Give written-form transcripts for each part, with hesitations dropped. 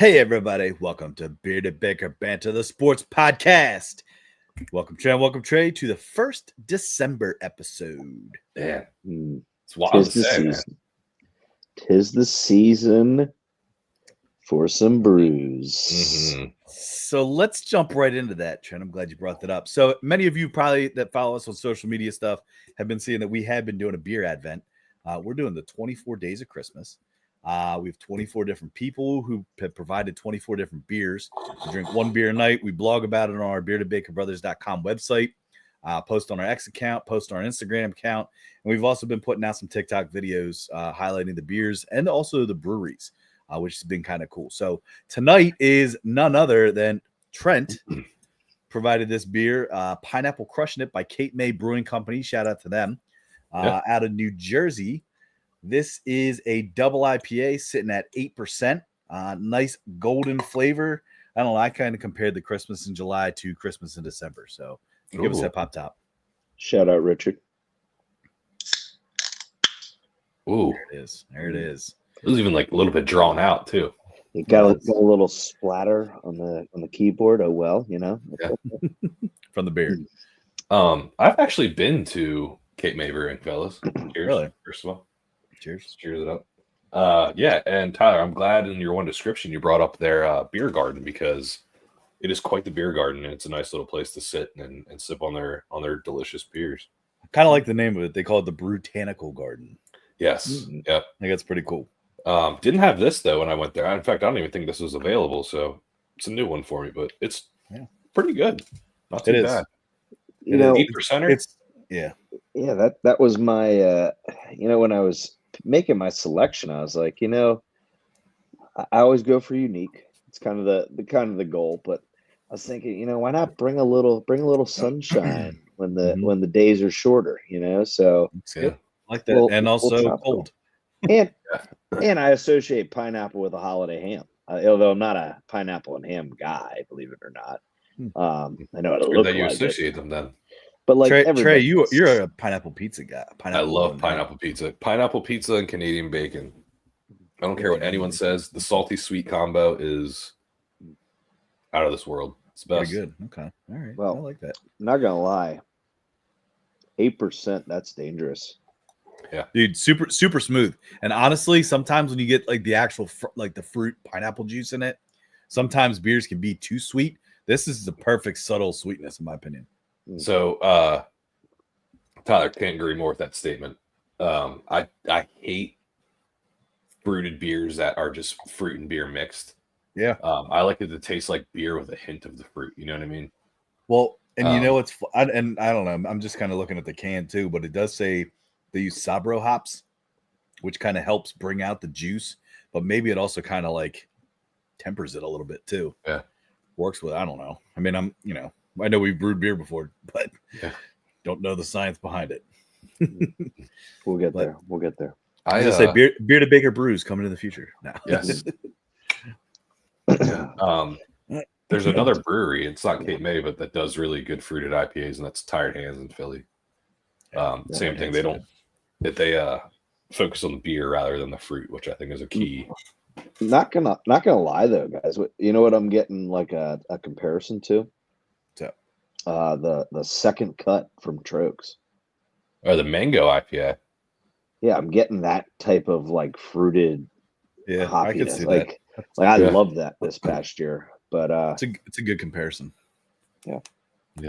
Hey, everybody. Welcome to Bearded Baker Banter, the sports podcast. Welcome, Trey, to the first December episode. Yeah. It's wild to say, man. Tis the season for some brews. Mm-hmm. So let's jump right into that, Trent. I'm glad you brought that up. So many of you probably that follow us on social media stuff have been seeing that we have been doing a beer advent. We're doing the 24 days of Christmas. We have 24 different people who have provided 24 different beers. We drink one beer a night. We blog about it on our beardedbakerbrothers.com website, post on our X account, post on our Instagram account. And we've also been putting out some TikTok videos highlighting the beers and also the breweries, which has been kind of cool. So tonight is none other than Trent provided this beer, Pineapple Crushing It by Cape May Brewing Company. Shout out to them out of New Jersey. This is a double IPA sitting at 8%. Nice golden flavor. I don't know. I kind of compared the Christmas in July to Christmas in December. So give us that pop top. Shout out, Richard. Ooh. There it is. There it is. It was even like a little bit drawn out too. It got a little splatter on the keyboard. Oh well, you know. Yeah. From the beer. I've actually been to Cape May Brewing, fellas. Cheers. Really? First of all. Cheers. Cheers it up. Yeah, and Tyler, I'm glad in your one description you brought up their beer garden because it is quite the beer garden and it's a nice little place to sit and sip on their delicious beers. Kind of like the name of it. They call it the Brutanical Garden. Yes. Mm-hmm. Yeah. I think that's pretty cool. Didn't have this though when I went there. In fact, I don't even think this was available, so it's a new one for me, but it's pretty good. Not too bad. You know, 8%er? It's that was my when I was making my selection, I was like, I always go for unique. It's kind of the goal, but I was thinking, why not bring a little sunshine when the days are shorter, so I like that. And also cold. And I associate pineapple with a holiday ham, although I'm not a pineapple and ham guy, believe it or not. I know it looks that you like associate them then. But like Trey, you're a pineapple pizza guy. I love pineapple pizza. Pineapple pizza and Canadian bacon. I don't care what anyone says. The salty sweet combo is out of this world. It's the best. Pretty good. Okay. All right. Well, I like that. Not gonna lie, 8%. That's dangerous. Yeah, dude, super smooth. And honestly, sometimes when you get like the actual like the fruit pineapple juice in it, sometimes beers can be too sweet. This is the perfect subtle sweetness, in my opinion. So, Tyler, can't agree more with that statement. I hate fruited beers that are just fruit and beer mixed. Yeah. I like it to taste like beer with a hint of the fruit. You know what I mean? Well, and I don't know. I'm just kind of looking at the can too, but it does say they use Sabro hops, which kind of helps bring out the juice, but maybe it also kind of like tempers it a little bit too. Yeah. Works with, I don't know. I mean, I know we've brewed beer before, but don't know the science behind it. We'll get there. We'll get there. I just say beer to Baker brews coming in the future. Now. Yes. There's another brewery. It's not Cape May, but that does really good fruited IPAs, and that's Tired Hands in Philly. Same thing. They focus on the beer rather than the fruit, which I think is a key. Not gonna lie though, guys. You know what I'm getting like a comparison to? The second cut from Trogs. Or the mango IPA. Yeah, I'm getting that type of like fruited hoppiness. I could see like I love that this past year. But it's a good comparison. Yeah.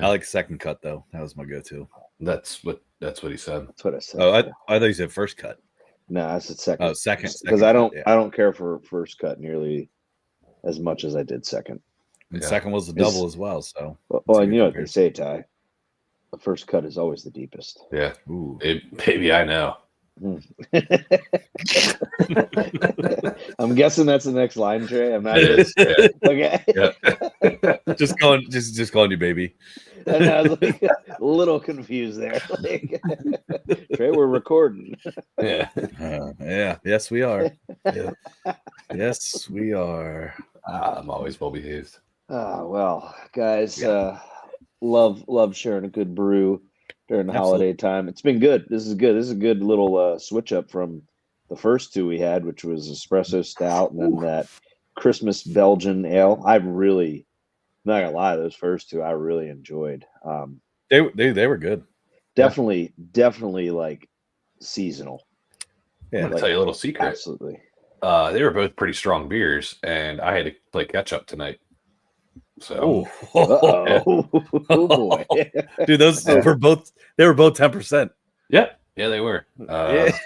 I like second cut though. That was my go-to. That's what he said. That's what I said. Oh, I thought you said first cut. No, I said second. Oh, second. Because I don't care for first cut nearly as much as I did second. And second was the double as well. So well, and you know what they say, Ty. The first cut is always the deepest. Yeah. Ooh. Baby, I know. I'm guessing that's the next line, Trey. I'm not. Okay. Yeah. just calling you baby. And I was like a little confused there. Like, Trey, we're recording. Yeah. Yes, we are. Yeah. Yes, we are. I'm always well behaved. Well, guys, love sharing a good brew during the holiday time. It's been good. This is good. This is a good little switch up from the first two we had, which was espresso stout, and then that Christmas Belgian ale. Not gonna lie, those first two I really enjoyed. They were good. Definitely like seasonal. I'm Yeah, going to tell you a little secret. Absolutely. They were both pretty strong beers, and I had to play catch up tonight. So, Oh boy, dude, those Oh. were both 10%. yeah, they were. Yeah.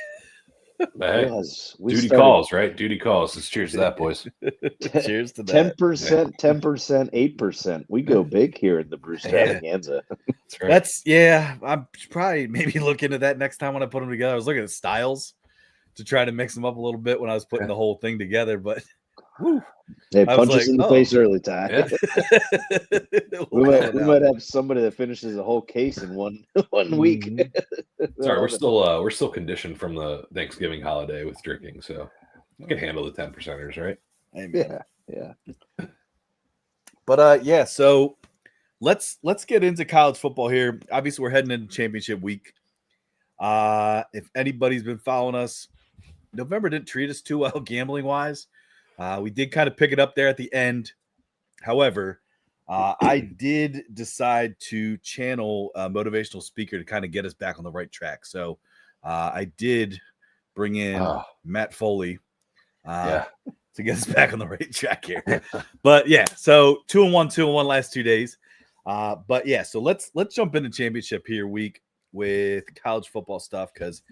But hey, was we duty started calls, right? Duty calls. Let's cheers to that, boys. Cheers to that. 10%, 8%. We go big here in the Brew Extravaganza. That's right. That's yeah. I'm probably maybe look into that next time when I put them together. I was looking at styles to try to mix them up a little bit when I was putting the whole thing together, but woo, They I was punch us like, in the oh. face early, Ty. Yeah. we might have somebody that finishes a whole case in one week. Sorry, we're still conditioned from the Thanksgiving holiday with drinking, so you can handle the 10%ers, right? Amen. Yeah. But yeah, so let's get into college football here. Obviously, we're heading into championship week. If anybody's been following us, November didn't treat us too well gambling wise. We did kind of pick it up there at the end. However, I did decide to channel a motivational speaker to kind of get us back on the right track. So I did bring in Matt Foley to get us back on the right track here. But yeah, so 2-1 last 2 days. But yeah, so let's jump into championship here week with college football stuff because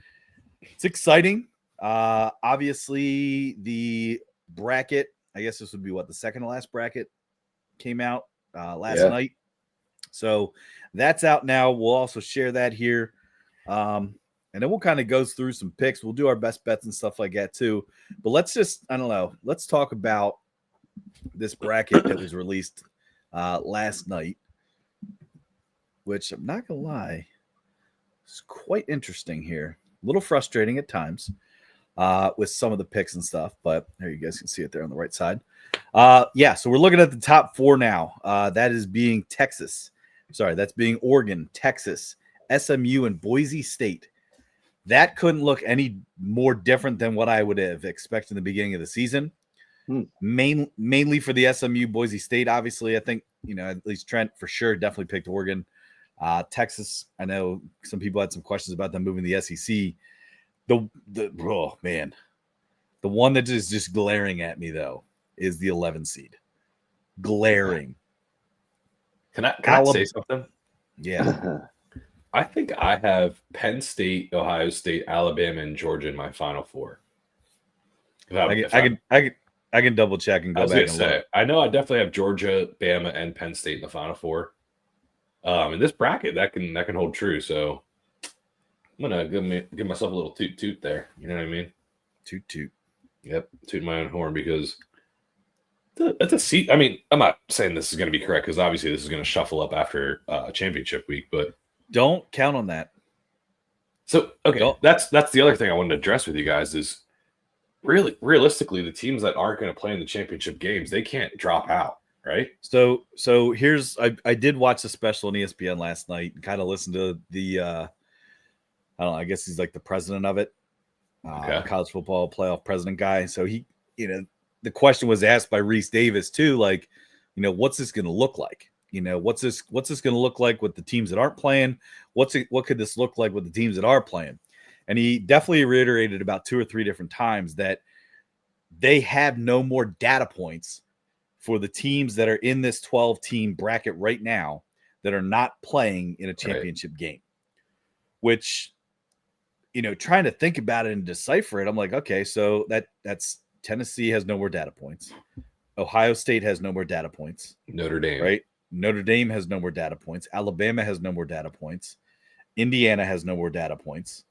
it's exciting. Obviously the bracket, I guess this would be the second to last bracket came out last night. So that's out now. We'll also share that here. And then we'll kind of go through some picks. We'll do our best bets and stuff like that too. But let's talk about this bracket that was released last night, which I'm not going to lie, is quite interesting here. A little frustrating at times with some of the picks and stuff, but there you guys can see it there on the right side. So we're looking at the top four now. That is being that's being Oregon, Texas, SMU, and Boise State. That couldn't look any more different than what I would have expected in the beginning of the season. Mainly for the SMU, Boise State. Obviously, I think at least Trent for sure definitely picked Oregon. Texas, I know some people had some questions about them moving the SEC. The one that is just glaring at me though is the 11 seed. Glaring. Can I say something? Yeah. I think I have Penn State, Ohio State, Alabama, and Georgia in my Final Four. I can double check and go back and look. I know I definitely have Georgia, Bama, and Penn State in the Final Four. In this bracket, that can hold true. So I'm gonna give myself a little toot there. You know what I mean? Toot. Yep, toot my own horn because that's a seat. I mean, I'm not saying this is going to be correct because obviously this is going to shuffle up after championship week, but don't count on that. So that's the other thing I wanted to address with you guys is really realistically the teams that aren't going to play in the championship games, they can't drop out, right? So here's I did watch the special on ESPN last night and kind of listened to the I don't know, I guess he's like the president of it. College football playoff president guy. So he, the question was asked by Reese Davis too, like, what's this going to look like? What's this going to look like with the teams that aren't playing? What could this look like with the teams that are playing? And he definitely reiterated about 2 or 3 different times that they have no more data points for the teams that are in this 12-team bracket right now that are not playing in a championship game, which, trying to think about it and decipher it, I'm like, okay, so that's Tennessee has no more data points. Ohio State has no more data points. Notre Dame. Right? Notre Dame has no more data points. Alabama has no more data points. Indiana has no more data points.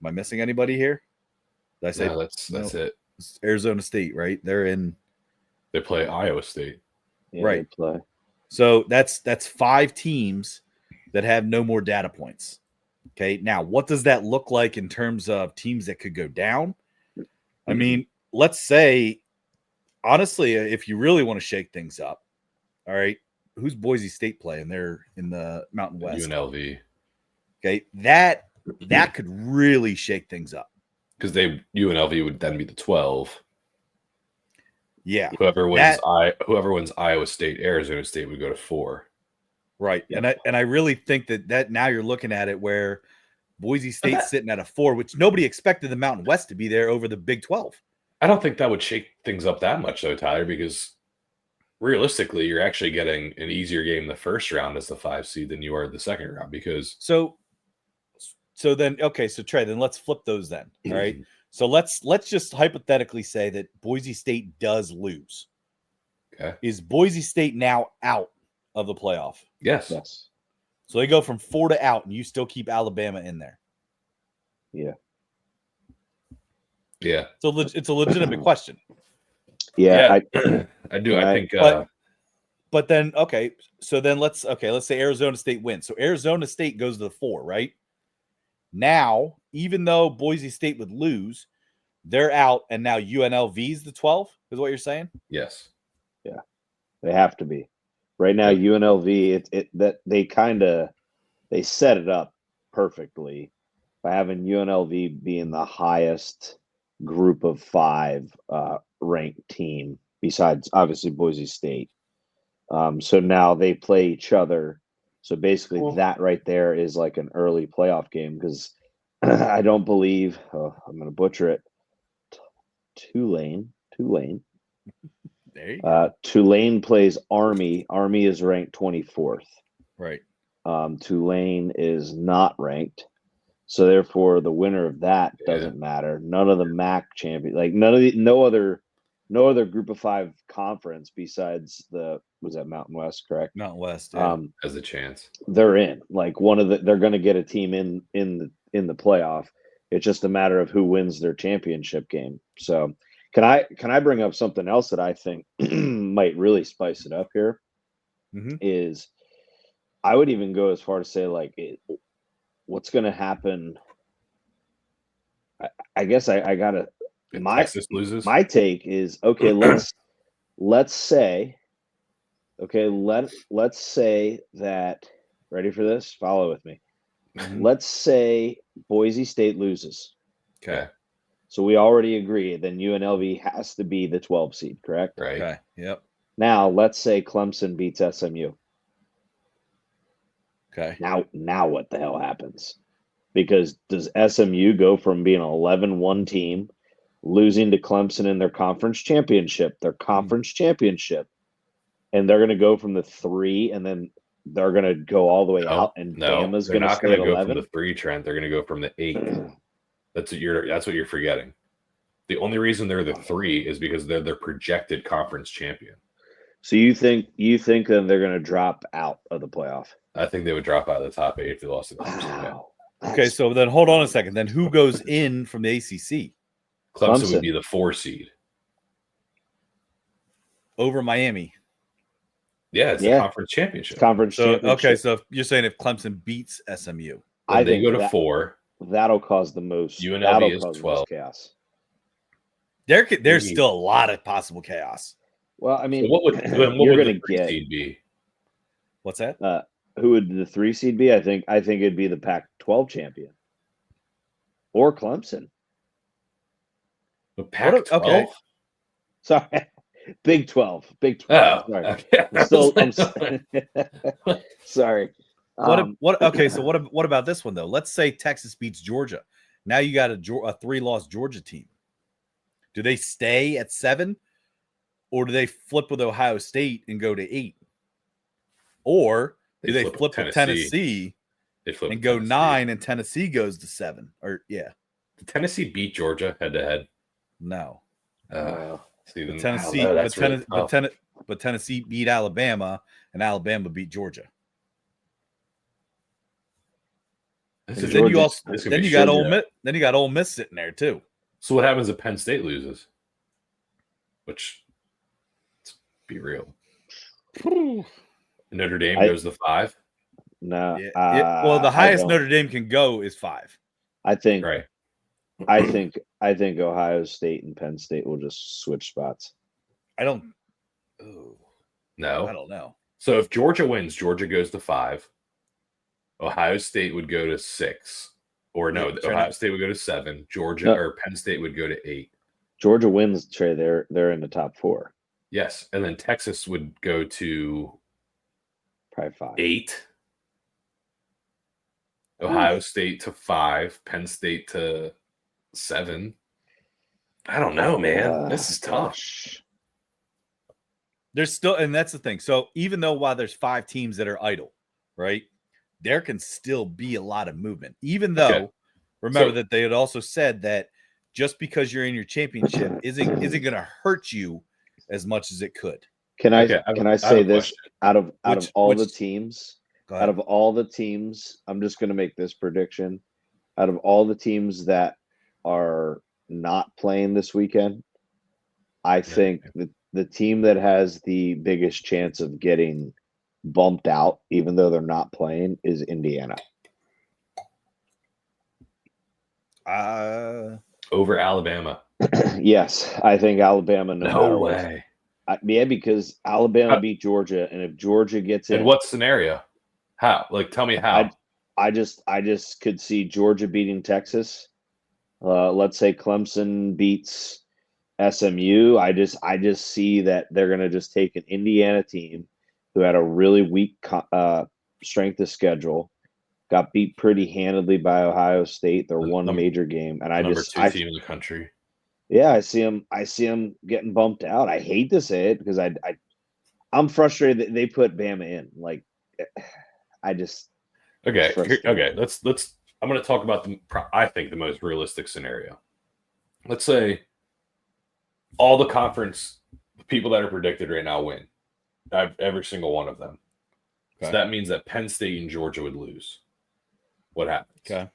Am I missing anybody here? Did I say no, that's it? It's Arizona State, right? They play Iowa State. Yeah, right. So that's 5 teams that have no more data points. Okay. Now, what does that look like in terms of teams that could go down? I mean, let's say, honestly, if you really want to shake things up, all right, who's Boise State playing? They're in the Mountain West. UNLV. Okay. That could really shake things up. Because UNLV would then be the 12. Yeah. Whoever That- wins Iowa State, Arizona State would go to 4. Right. Yeah. And I really think that now you're looking at it where Boise State's that- sitting at a 4, which nobody expected the Mountain West to be there over the Big 12. I don't think that would shake things up that much, though, Tyler, because realistically, you're actually getting an easier game in the first round as the 5 seed than you are the second round. Because So then, okay, so Trey, then let's flip those then. All right. So let's just hypothetically say that Boise State does lose. okay, Is Boise State now out of the playoff? yes, Yes. So they go from 4 to out, and you still keep Alabama in there. Yeah. yeah, So it's a legitimate question. Yeah. I do. I think, But then, okay, so then let's say Arizona State wins. So Arizona State goes to the 4, right? Now, even though Boise State would lose, they're out, and now UNLV's the 12, is what you're saying? yes, They have to be. Right now, Yep. UNLV, they set it up perfectly by having UNLV being the highest group of 5 ranked team, besides obviously Boise State. So now they play each other. So basically, that right there is like an early playoff game because I don't believe I'm going to butcher it. Tulane. There you go. Tulane plays Army. Army is ranked 24th. Right. Tulane is not ranked. So therefore, the winner of that doesn't matter. None of the MAC champion, like no other Group of 5 conference besides was that Mountain West, correct? Mountain West. Yeah. has a chance. They're in. Like they're going to get a team in the playoff. It's just a matter of who wins their championship game. So can I bring up something else that I think might really spice it up here? Mhm. Is I would even go as far to say like what's going to happen. I guess I gotta. If Texas loses, My take is okay. Let's say, okay. Let's say that. Ready for this? Follow with me. Mhm. Let's say Boise State loses. okay, So we already agree. Then UNLV has to be the 12 seed, correct? right? Okay. Yep. Now let's say Clemson beats SMU. Okay. Now what the hell happens? Because does SMU go from being an 11-1 team, losing to Clemson in their conference championship, and they're going to go from the 3, and then they're going to go all the way out, and Bama's they're going to not stay going at to go 11? from the 3, Trent. They're going to go from the 8. That's what you're forgetting. The only reason they're the 3 is because they're their projected conference champion. So you think then they're going to drop out of the playoff? I think they would drop out of the top 8 if they lost to Clemson. Yeah. Wow. Okay, so then hold on a second. Then who goes in from the ACC Clemson would be the 4 seed. over Miami? Yeah, it's the conference championship. So okay, so you're saying if Clemson beats SMU, then they go to 4. That'll cause the most. UNLV is 12. Chaos. There's still a lot of possible chaos. Well, I mean, So what would the 3 seed be? What's that? Who would the 3 seed be? I think it'd be the Pac-12 champion or Clemson. The Pac-12. Okay. Sorry, Big 12. Big 12. Oh, Sorry. okay. I'm sorry. Okay, so what about this one though? Let's say Texas beats Georgia. Now you got a 3-loss Georgia team. Do they stay at 7, or do they flip with Ohio State and go to 8? Or do they flip with Tennessee and go 9, and Tennessee goes to 7? Or Did Tennessee beat Georgia head to head? No. See, then, Tennessee, but Tennessee beat Alabama, and Alabama beat Georgia. Then you got Ole Miss sitting there too. So what happens if Penn State loses? Which, let's be real, Notre Dame goes to 5. No. Well, the highest Notre Dame can go is 5. I think. Right. I think Ohio State and Penn State will just switch spots. I don't. No, I don't know. So if Georgia wins, Georgia goes to 5. Ohio State would go to 6, or no, Ohio State would go to 7. Georgia or Penn State would go to 8. Georgia wins, Trey. They're in the top 4. Yes, and then Texas would go to Probably 5. 8. Ohio State to 5. Penn State to 7. I don't know, man. This is tough. Gosh. There's still, and that's the thing. So even though while there's 5 teams that are idle, right, there can still be a lot of movement. Even though, remember that they had also said that just because you're in your championship isn't going to hurt you as much as it could. Can I say this? Out of all the teams, I'm just going to make this prediction. Out of all the teams that are not playing this weekend, I think that the team that has the biggest chance of getting bumped out, even though they're not playing, is Indiana. Over Alabama. Yes, I think Alabama. No way. Yeah, because Alabama beat Georgia, and if Georgia gets in, in what scenario? How? Like, tell me how. I just could see Georgia beating Texas. Let's say Clemson beats SMU. I just see that they're going to just take an Indiana team who had a really weak strength of schedule, got beat pretty handedly by Ohio State. Their one major game, and number 2 team in the country. Yeah, I see them getting bumped out. I hate to say it because I'm frustrated that they put Bama in. Like, okay. Let's. I'm going to talk about I think the most realistic scenario. Let's say all the conference people that are predicted right now win. Every single one of them. Okay. So that means that Penn State and Georgia would lose. What happens? Okay.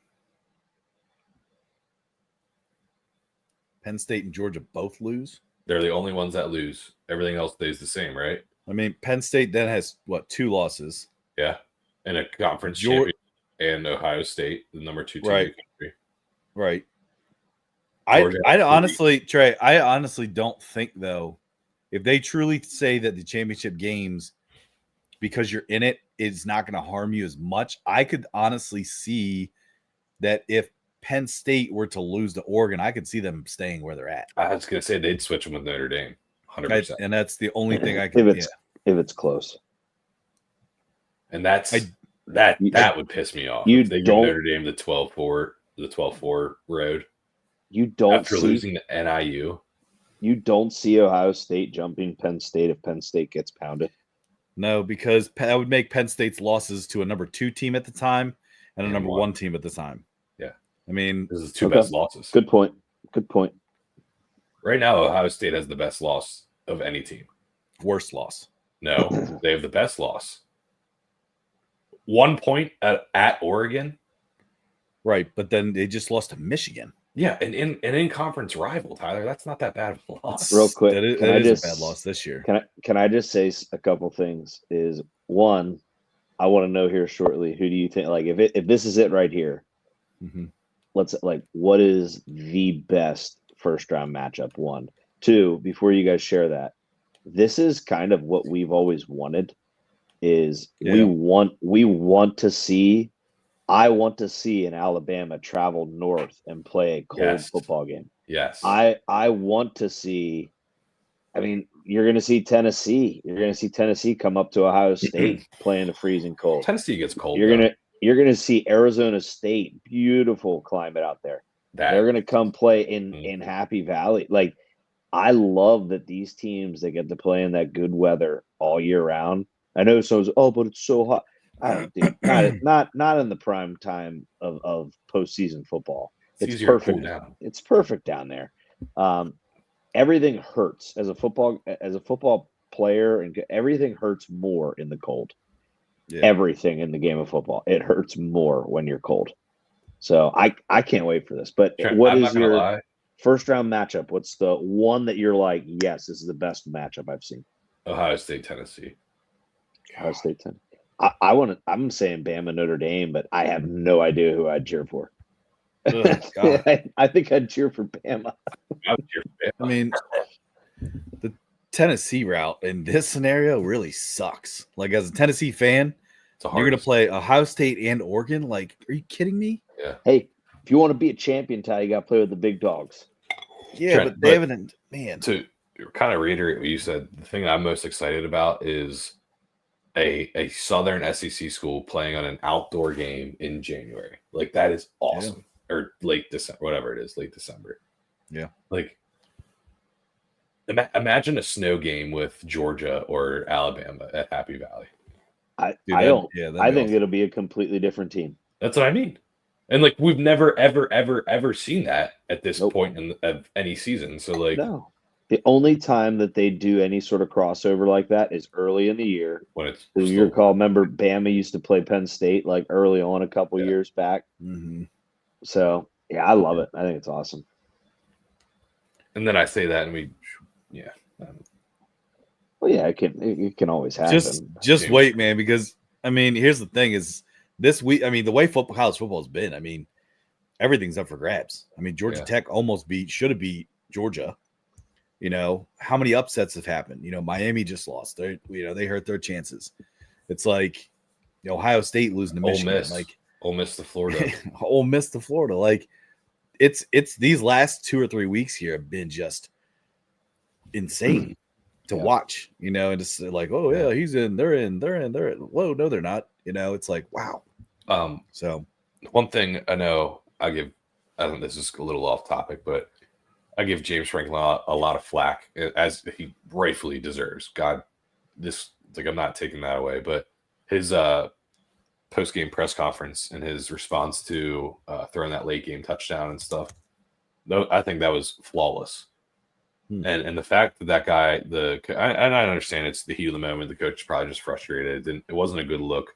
Penn State and Georgia both lose? They're the only ones that lose. Everything else stays the same, right? I mean, Penn State then has, 2 losses? Yeah. And a conference champion and Ohio State, the number 2 team in the country. Right. I honestly, Trey, I honestly don't think, though, if they truly say that the championship games, because you're in it, is not going to harm you as much, I could honestly see that if Penn State were to lose to Oregon, I could see them staying where they're at. I was going to say they'd switch them with Notre Dame, 100%. And that's the only thing I can. If it's close, and that would piss me off. If they give Notre Dame the 12-4 road. You don't after losing to NIU. You don't see Ohio State jumping Penn State if Penn State gets pounded. No, because that would make Penn State's losses to a number 2 team at the time and a number 1 team at the time. Yeah. I mean, this is 2 best losses. Good point. Right now, Ohio State has the best loss of any team. Worst loss. No, they have the best loss. 1 point at Oregon. Right, but then they just lost to Michigan. Yeah, and in conference rival, Tyler. That's not that bad of a loss. Real quick, that is a bad loss this year. Can I just say a couple things? Is one, I want to know here shortly. Who do you think? Like, if this is it right here, what is the best first round matchup? 1, 2. Before you guys share that, this is kind of what we've always wanted. We want to see. I want to see an Alabama travel north and play a cold football game. Yes. I want to see. I mean, you're going to see Tennessee. You're going to see Tennessee come up to Ohio State playing a freezing cold. Tennessee gets cold. You're going to see Arizona State. Beautiful climate out there. They're going to come play in Happy Valley. Like, I love that these teams, they get to play in that good weather all year round. I know someone's, but it's so hot. I don't think not in the prime time of postseason football. It's perfect. It's perfect down there. Everything hurts as a football player, and everything hurts more in the cold. Yeah. Everything in the game of football, it hurts more when you're cold. So I can't wait for this. But what is your first round matchup? What's the one that you're like, yes, this is the best matchup I've seen? Ohio State, Tennessee. Ohio State, Tennessee. I'm saying Bama, Notre Dame, but I have no idea who I'd cheer for. I think I'd cheer for Bama. I mean, the Tennessee route in this scenario really sucks. Like, as a Tennessee fan, you're going to play Ohio State and Oregon. Like, are you kidding me? Yeah. Hey, if you want to be a champion, Ty, you got to play with the big dogs. Yeah, Trent, but they haven't. Man, to kind of reiterate what you said, the thing I'm most excited about is a Southern SEC school playing on an outdoor game in January. Like that is awesome. Or late December, whatever it is, late December. Yeah. Like imagine a snow game with Georgia or Alabama at Happy Valley. I that'd think awesome. it'll be a completely different team. That's what I mean. And like we've never ever seen that at this Nope. point of any season. So like No. The only time that they do any sort of crossover like that is early in the year. when it's Do you recall? Remember, Bama used to play Penn State like early on a couple years back. Mm-hmm. So yeah, I love it. I think it's awesome. And then I say that, and Well, yeah, it can always happen. Just wait, man, because I mean, here's the thing: is this week? I mean, the way college football has been, I mean, everything's up for grabs. I mean, Georgia Tech should have beat Georgia. You know, how many upsets have happened? You know, Miami just lost. They hurt their chances. It's like Ohio State losing to Michigan. Like Ole Miss to Florida. Ole Miss to Florida. Like it's these last 2 or 3 weeks here have been just insane to watch. You know, and it's like, oh yeah, he's in. They're in. Whoa, no, they're not. You know, it's like wow. So one thing I know, I think this is a little off topic, but I give James Franklin a lot of flack, as he rightfully deserves. God, I'm not taking that away, but his post-game press conference and his response to throwing that late-game touchdown and stuff, I think that was flawless. And the fact that guy, and I understand it's the heat of the moment, the coach is probably just frustrated, and it wasn't a good look.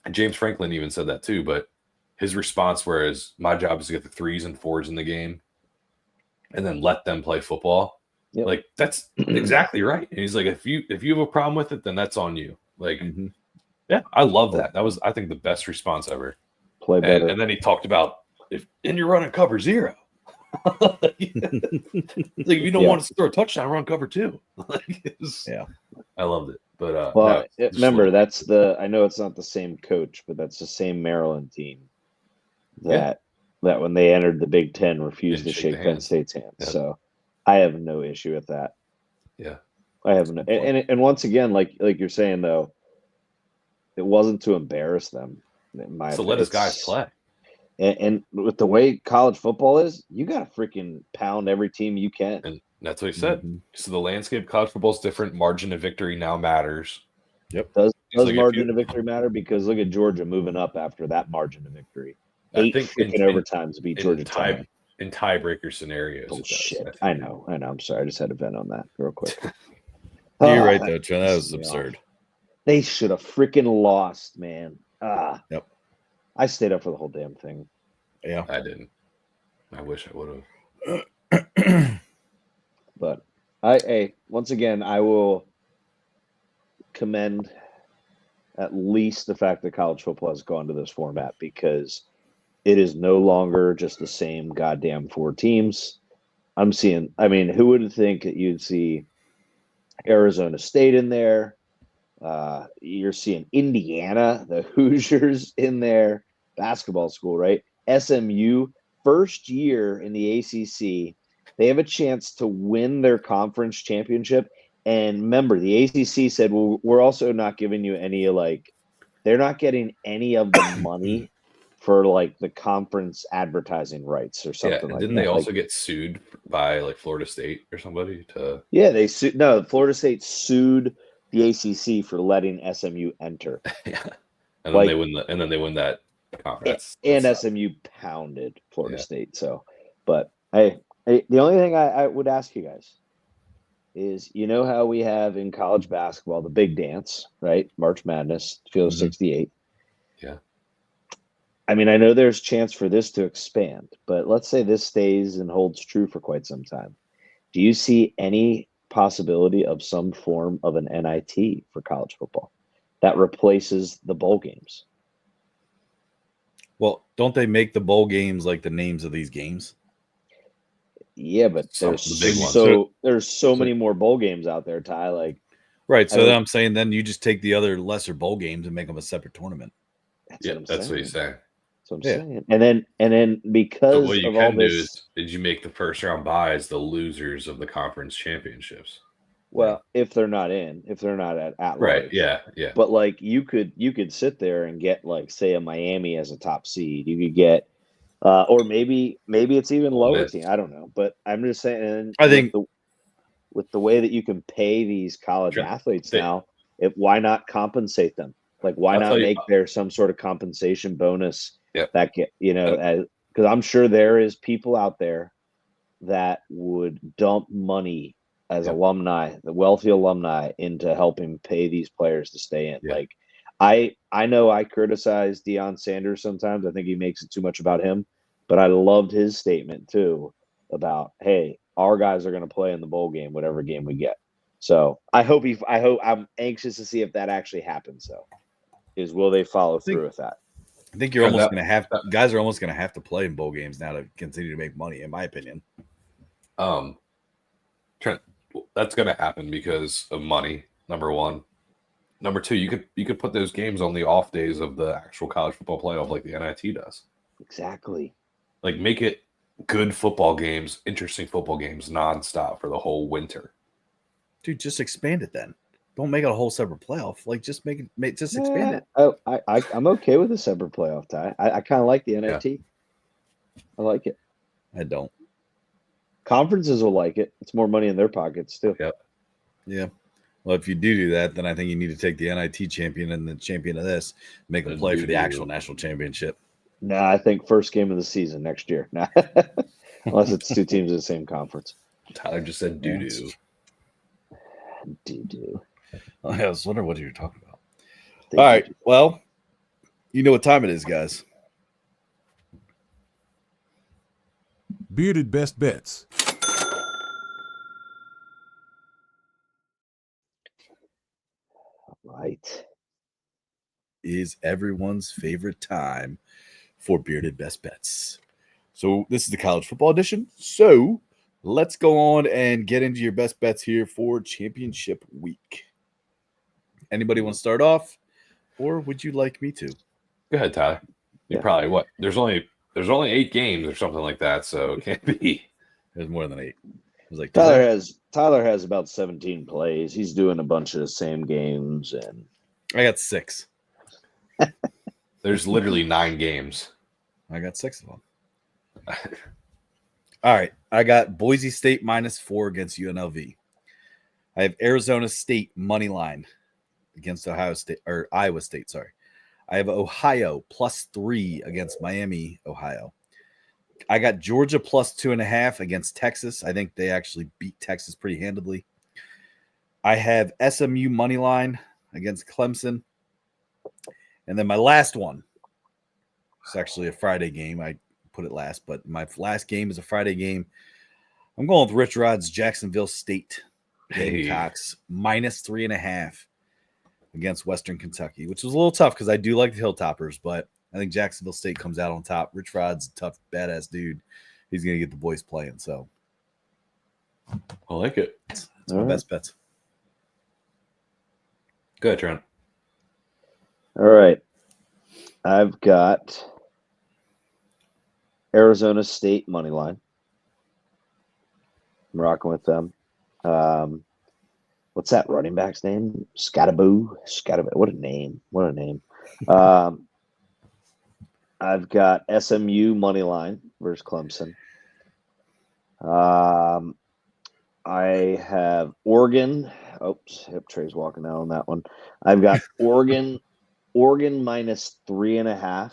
And James Franklin even said that too, but his response, whereas my job is to get the 3s and 4s in the game, and then let them play football. Yep. Like that's exactly right. And he's like, if you have a problem with it, then that's on you. Like, yeah, I love that. That was, I think, the best response ever. Play better. And then he talked about and you're running cover 0. Like, if you don't want us to throw a touchdown, run cover 2. I loved it. But remember, I know it's not the same coach, but that's the same Maryland team that when they entered the Big Ten refused to shake Penn State's hand. Yeah. So I have no issue with that. Yeah. I have no, and once again, like you're saying though, it wasn't to embarrass them. Let his guys play. And with the way college football is, you got to freaking pound every team you can. And that's what he said. So the landscape of college football is different. Margin of victory now matters. Yep. Does margin of victory matter? Because look at Georgia moving up after that margin of victory. 8 freaking overtimes beat Georgia Tech. In tiebreaker scenarios. Oh, shit. I know. I'm sorry. I just had to vent on that real quick. You're right, though, Trent. That was absurd. They should have freaking lost, man. Yep. I stayed up for the whole damn thing. Yeah. I didn't. I wish I would have. But once again, I will commend at least the fact that college football has gone to this format, because it is no longer just the same goddamn 4 teams. Who would think that you'd see Arizona State in there? You're seeing Indiana, the Hoosiers in there, basketball school, right? SMU, first year in the ACC, they have a chance to win their conference championship. And remember, the ACC said, well, we're also not giving you any, they're not getting any of the money for the conference advertising rights or something like that. Didn't they also get sued by Florida State or somebody to? Yeah, they sued. No, Florida State sued the ACC for letting SMU enter. Yeah, and then they win that conference. And SMU pounded Florida State. So, but hey, the only thing I would ask you guys is, how we have in college basketball the big dance, right? March Madness, Field of 68. Yeah. I mean, I know there's chance for this to expand, but let's say this stays and holds true for quite some time. Do you see any possibility of some form of an NIT for college football that replaces the bowl games? Well, don't they make the bowl games like the names of these games? Yeah, but there's so many more bowl games out there, Ty. Right. So then I'm saying, then you just take the other lesser bowl games and make them a separate tournament. That's what he's saying. That's what I'm Yeah. saying. And then So because what you of all can do this, is, you make the first round buys the losers of the conference championships. well, if they're not at Right. large. Yeah. Yeah. But like you could sit there and get like say a Miami as a top seed. You could get or maybe it's even Ole lower Miss. team. I don't know. But I'm just saying and I think with the way that you can pay these college Sure. athletes They- now, why not compensate them? Like why I'll not tell you- make there some sort of compensation bonus Yep. that get because I'm sure there is people out there that would dump money as Yep. alumni, the wealthy alumni, into helping pay these players to stay in. Yeah. Like I know I criticize Deion Sanders sometimes. I think he makes it too much about him, but I loved his statement too about, hey, our guys are going to play in the bowl game, whatever game we get. So I'm anxious to see if that actually happens. So, will they follow through with that? I think you're And almost that- going to have guys are almost going to have to play in bowl games now to continue to make money, in my opinion. Trent, that's going to happen because of money. Number one. Number two, you could put those games on the off days of the actual college football playoff, like the NIT does. Exactly. Like make it good football games, interesting football games, nonstop for the whole winter. Dude, just expand it then. Don't make it a whole separate playoff. Like just expand it. Oh, I'm okay with a separate playoff tie. I kind of like the NIT. I like it. I don't. Conferences will like it. It's more money in their pockets too. Yep. Yeah. Well, if you do that, then I think you need to take the NIT champion and the champion of this, make them play for the actual national championship. No, I think first game of the season next year. Nah. Unless it's two teams in the same conference. Tyler just said doo-doo. Doo-doo. I was wondering what you were talking about. All right. Well, you know what time it is, guys. Bearded Best Bets. Right. Is everyone's favorite time for Bearded Best Bets. So this is the college football edition. So let's go on and get into your best bets here for championship week. Anybody want to start off, or would you like me to? Go ahead, Tyler. You probably what? There's only 8 games or something like that, so it can't be. There's more than 8. It was like Tyler has about 17 plays. He's doing a bunch of the same games, and I got 6. There's literally 9 games. I got 6 of them. All right. I got Boise State -4 against UNLV. I have Arizona State money line against Iowa State. Sorry. I have Ohio +3 against Miami, Ohio. I got Georgia +2.5 against Texas. I think they actually beat Texas pretty handily. I have SMU money line against Clemson. And then my last one, it's actually a Friday game. I put it last, but my last game is a Friday game. I'm going with Rich Rod's Jacksonville State Gamecocks -3.5 against Western Kentucky, which was a little tough because I do like the Hilltoppers, but I think Jacksonville State comes out on top. Rich Rod's a tough, badass dude. He's going to get the boys playing. So I like it. It's my best bets. Go ahead, Trent. All right. I've got Arizona State money line. I'm rocking with them. What's that running back's name? Scattaboo. What a name. I've got SMU money line versus Clemson. I have Oregon. Oops, Hip Trey's walking out on that one. I've got Oregon -3.5.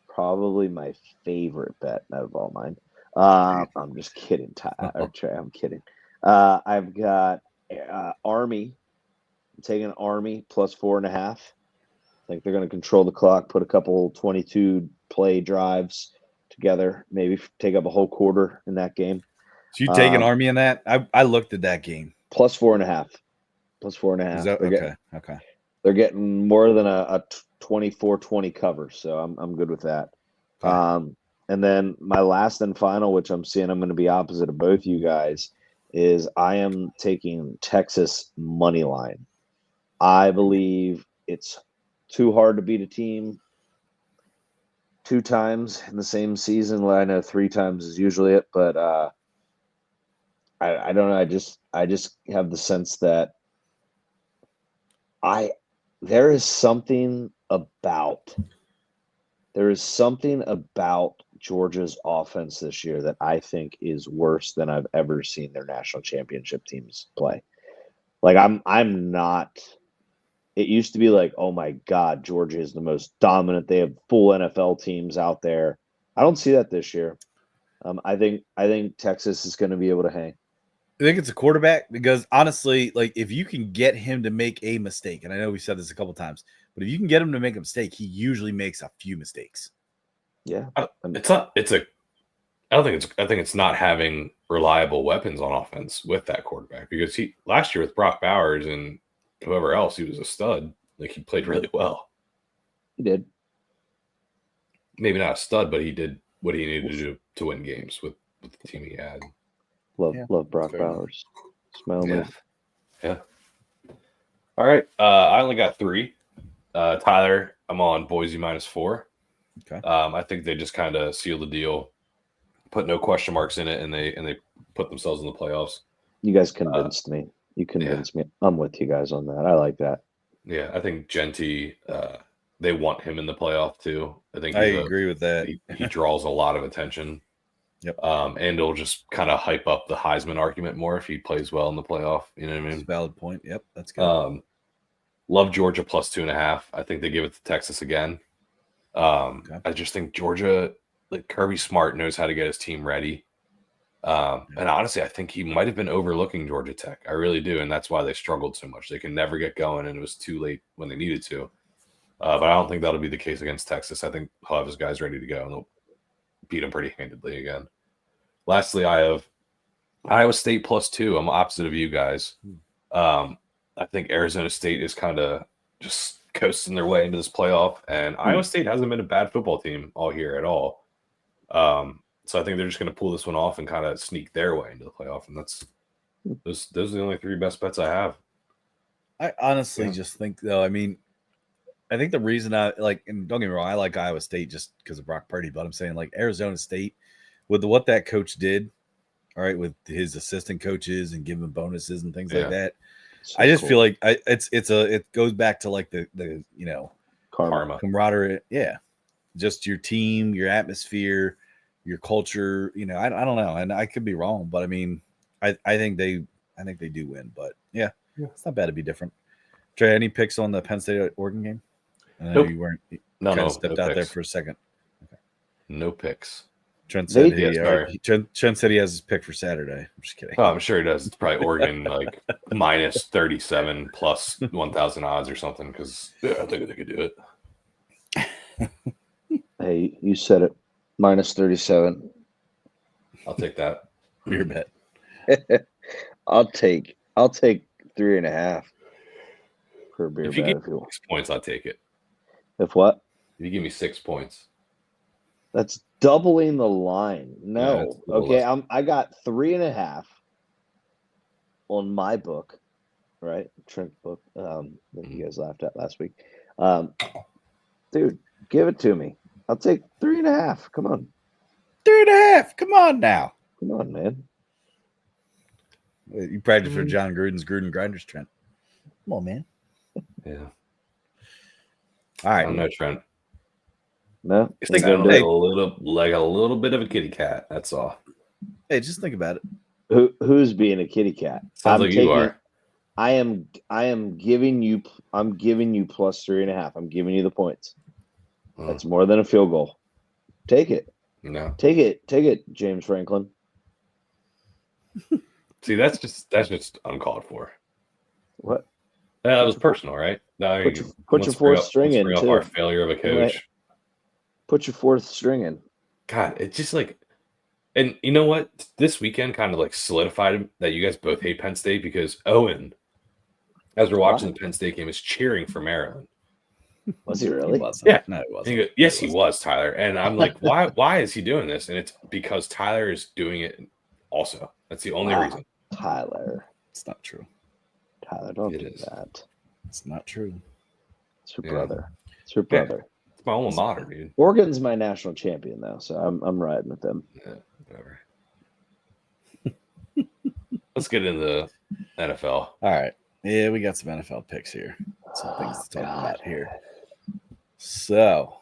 Probably my favorite bet out of all mine. I'm just kidding, Trey. I'm kidding. I've got Army. I'm taking Army +4.5. I think they're going to control the clock, put a couple 22 play drives together, maybe take up a whole quarter in that game. So you taking Army in that? I looked at that game. +4.5. +4.5. Okay. They're getting more than a 24-20 cover, so I'm good with that. Okay. And then my last and final, which I'm seeing I'm going to be opposite of both you guys, is I am taking Texas money line. I believe it's too hard to beat a team 2 times in the same season. Well, I know 3 times is usually it, but I don't know. I just have the sense that there is something about Georgia's offense this year that I think is worse than I've ever seen their national championship teams play. Like I'm not. It used to be like, oh my God, Georgia is the most dominant. They have full NFL teams out there. I don't see that this year. I think Texas is going to be able to hang. I think it's a quarterback because honestly, like if you can get him to make a mistake, and I know we said this a couple times, but if you can get him to make a mistake, he usually makes a few mistakes. Yeah, I think it's not having reliable weapons on offense with that quarterback, because last year with Brock Bowers and whoever else, he was a stud. Like he played really well. He did. Maybe not a stud, but he did what he needed to do to win games with the team he had. Love Brock Bowers. Smell me. Yeah. All right. I only got 3. Tyler, I'm on Boise -4. Okay. I think they just kind of seal the deal, put no question marks in it, and they put themselves in the playoffs. You guys convinced me. You convinced me. I'm with you guys on that. I like that. Yeah, I think Genty, they want him in the playoff too. I agree with that. He draws a lot of attention. Yep. And it'll just kind of hype up the Heisman argument more if he plays well in the playoff. You know what I mean? That's a valid point. Yep, that's good. Love Georgia +2.5. I think they give it to Texas again. Okay. I just think Georgia, like Kirby Smart, knows how to get his team ready. And honestly, I think he might have been overlooking Georgia Tech. I really do, and that's why they struggled so much. They can never get going, and it was too late when they needed to. But I don't think that'll be the case against Texas. I think he'll have his guys ready to go, and they'll beat them pretty handedly again. Lastly, I have Iowa State +2. I'm opposite of you guys. I think Arizona State is kind of just coasting their way into this playoff, and Iowa State hasn't been a bad football team all year at all. So I think they're just going to pull this one off and kind of sneak their way into the playoff, and those are the only 3 best bets I have. I honestly just think, though, I mean, I think the reason I like, and don't get me wrong, I like Iowa State just because of Brock Purdy, but I'm saying like Arizona State with what that coach did, all right, with his assistant coaches and giving bonuses and things like that. So I just feel like it goes back to like the karma, camaraderie, just your team, your atmosphere, your culture. I don't know, and I could be wrong, but I mean, I think they do win, but yeah, it's not bad to be different. Trey, any picks on the Penn State Oregon game? I know you weren't. No, stepped out there for a second. Okay. No picks. Trent said Trent said he has his pick for Saturday. I'm just kidding. Oh, I'm sure he does. It's probably Oregon like -37 plus 1,000 odds or something, because I think they could do it. Hey, you said it. -37. I'll take that. Beer bet. I'll take 3.5 for a beer if you bet. Give me 6 points, I'll take it. If what? If you give me 6 points. That's doubling the line. No. Okay, I got 3.5 on my book, right? Trent's book that you guys laughed at last week. Dude, give it to me. I'll take 3.5. Come on. 3.5. Come on now. Come on, man. You practice for John Gruden's Gruden Grinders, Trent. Come on, man. Yeah. All right. I don't know, Trent. No, just think a little bit of a kitty cat. That's all. Hey, just think about it. Who's being a kitty cat? Sounds like you are. I am giving you. I'm giving you +3.5. I'm giving you the points. That's more than a field goal. Take it. No. Take it, James Franklin. See, that's just uncalled for. What? That was personal, right? No, put your fourth string in too. Our failure of a coach. Right. Put your fourth string in. God, it's just like, and you know what? This weekend kind of like solidified that you guys both hate Penn State, because Owen, as we're watching the Penn State game, is cheering for Maryland. Was he really? Yeah. No, it wasn't. Yes, he was, Tyler. And I'm like, why is he doing this? And it's because Tyler is doing it also. That's the only reason. Tyler. It's not true. Tyler, don't do that. It's not true. It's your brother. It's your brother. my alma mater, dude. Oregon's my national champion though, so I'm riding with them. Yeah, whatever. Let's get into the NFL. All right. Yeah, we got some NFL picks here. Some things to talk God. about here. So,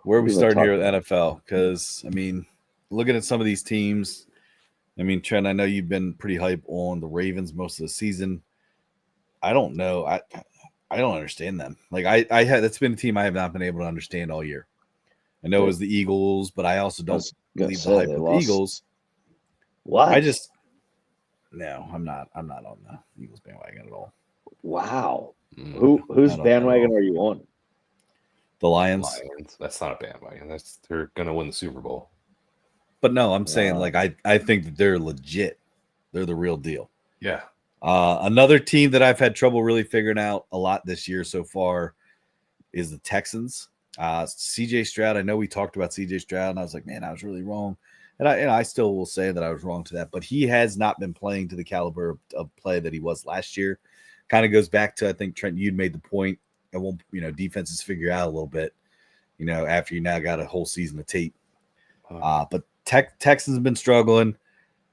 where are we What are we starting here talking with NFL? Because, I mean, looking at some of these teams, I mean, Trent, I know you've been pretty hype on the Ravens most of the season. I don't know. I don't understand them. Like, I had that's been a team I have not been able to understand all year. I know it was the Eagles, but I also don't believe the hype of the Eagles. What? I'm not on the Eagles bandwagon at all. Wow. Mm, Whose bandwagon are you on? The Lions. That's not a bandwagon. They're gonna win the Super Bowl. But no, I'm saying like I think that they're legit. They're the real deal. Yeah. Another team that I've had trouble really figuring out a lot this year so far is the Texans. CJ Stroud. I know we talked about CJ Stroud, and I was like, man, I was really wrong. And I still will say that I was wrong to that, but he has not been playing to the caliber of play that he was last year. Kind of goes back to, I think, Trent, you'd made the point. It won't, defenses figure out a little bit, after you now got a whole season of tape. But Texans have been struggling.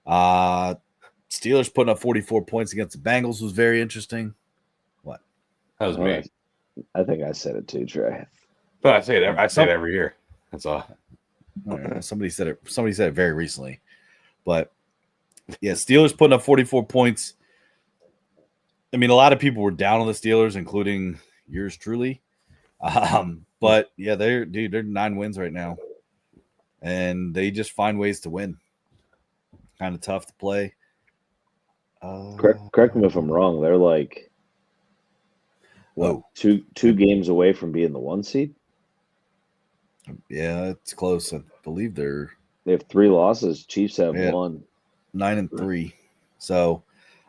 Steelers putting up 44 points against the Bengals was very interesting. What? That was me. I think I said it too, Trey. But I say it every year. That's all. Right. Somebody said it very recently. But yeah, Steelers putting up 44 points. I mean, a lot of people were down on the Steelers, including yours truly. But yeah, they're 9 wins right now. And they just find ways to win. Kind of tough to play. Correct me if I'm wrong. They're like two games away from being the 1 seed. Yeah, it's close. I believe they have 3 losses. Chiefs have 1. 9-3. So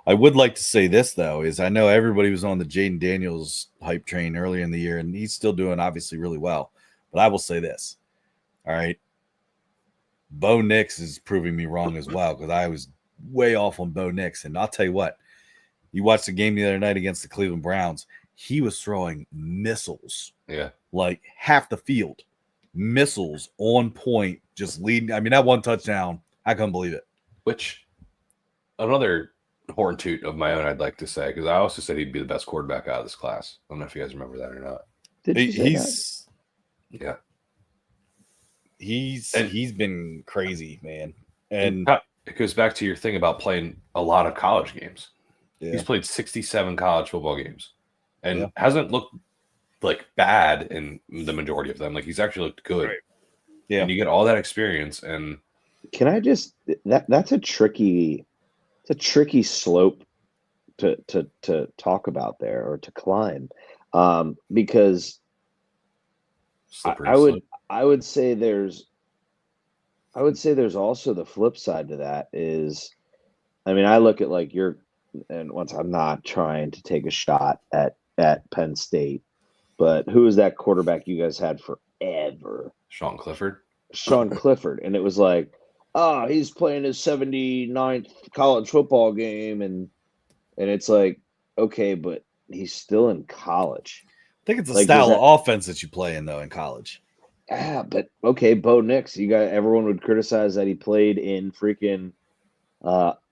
I would like to say this though, is I know everybody was on the Jaden Daniels hype train earlier in the year, and he's still doing obviously really well. But I will say this. All right. Bo Nix is proving me wrong as well, because I was way off on Bo Nix. And I'll tell you what, you watched the game the other night against the Cleveland Browns. He was throwing missiles. Yeah. Like half the field. Missiles on point, just leading. I mean, that one touchdown, I couldn't believe it. Which, another horn toot of my own, I'd like to say, because I also said he'd be the best quarterback out of this class. I don't know if you guys remember that or not. He's been crazy, man. And it goes back to your thing about playing a lot of college games. Yeah. He's played 67 college football games and hasn't looked like bad in the majority of them. Like, he's actually looked good. Right. Yeah. And you get all that experience. And can I just that's a tricky slope to talk about there, or to climb, because I would say there's also the flip side to that is, I mean, I look at like I'm not trying to take a shot at Penn State, but who was that quarterback you guys had forever? Sean Clifford. And it was like, he's playing his 79th college football game, and it's like, okay, but he's still in college. I think it's a style of offense that you play in though in college. Yeah, but okay, Bo Nix, everyone would criticize that he played in freaking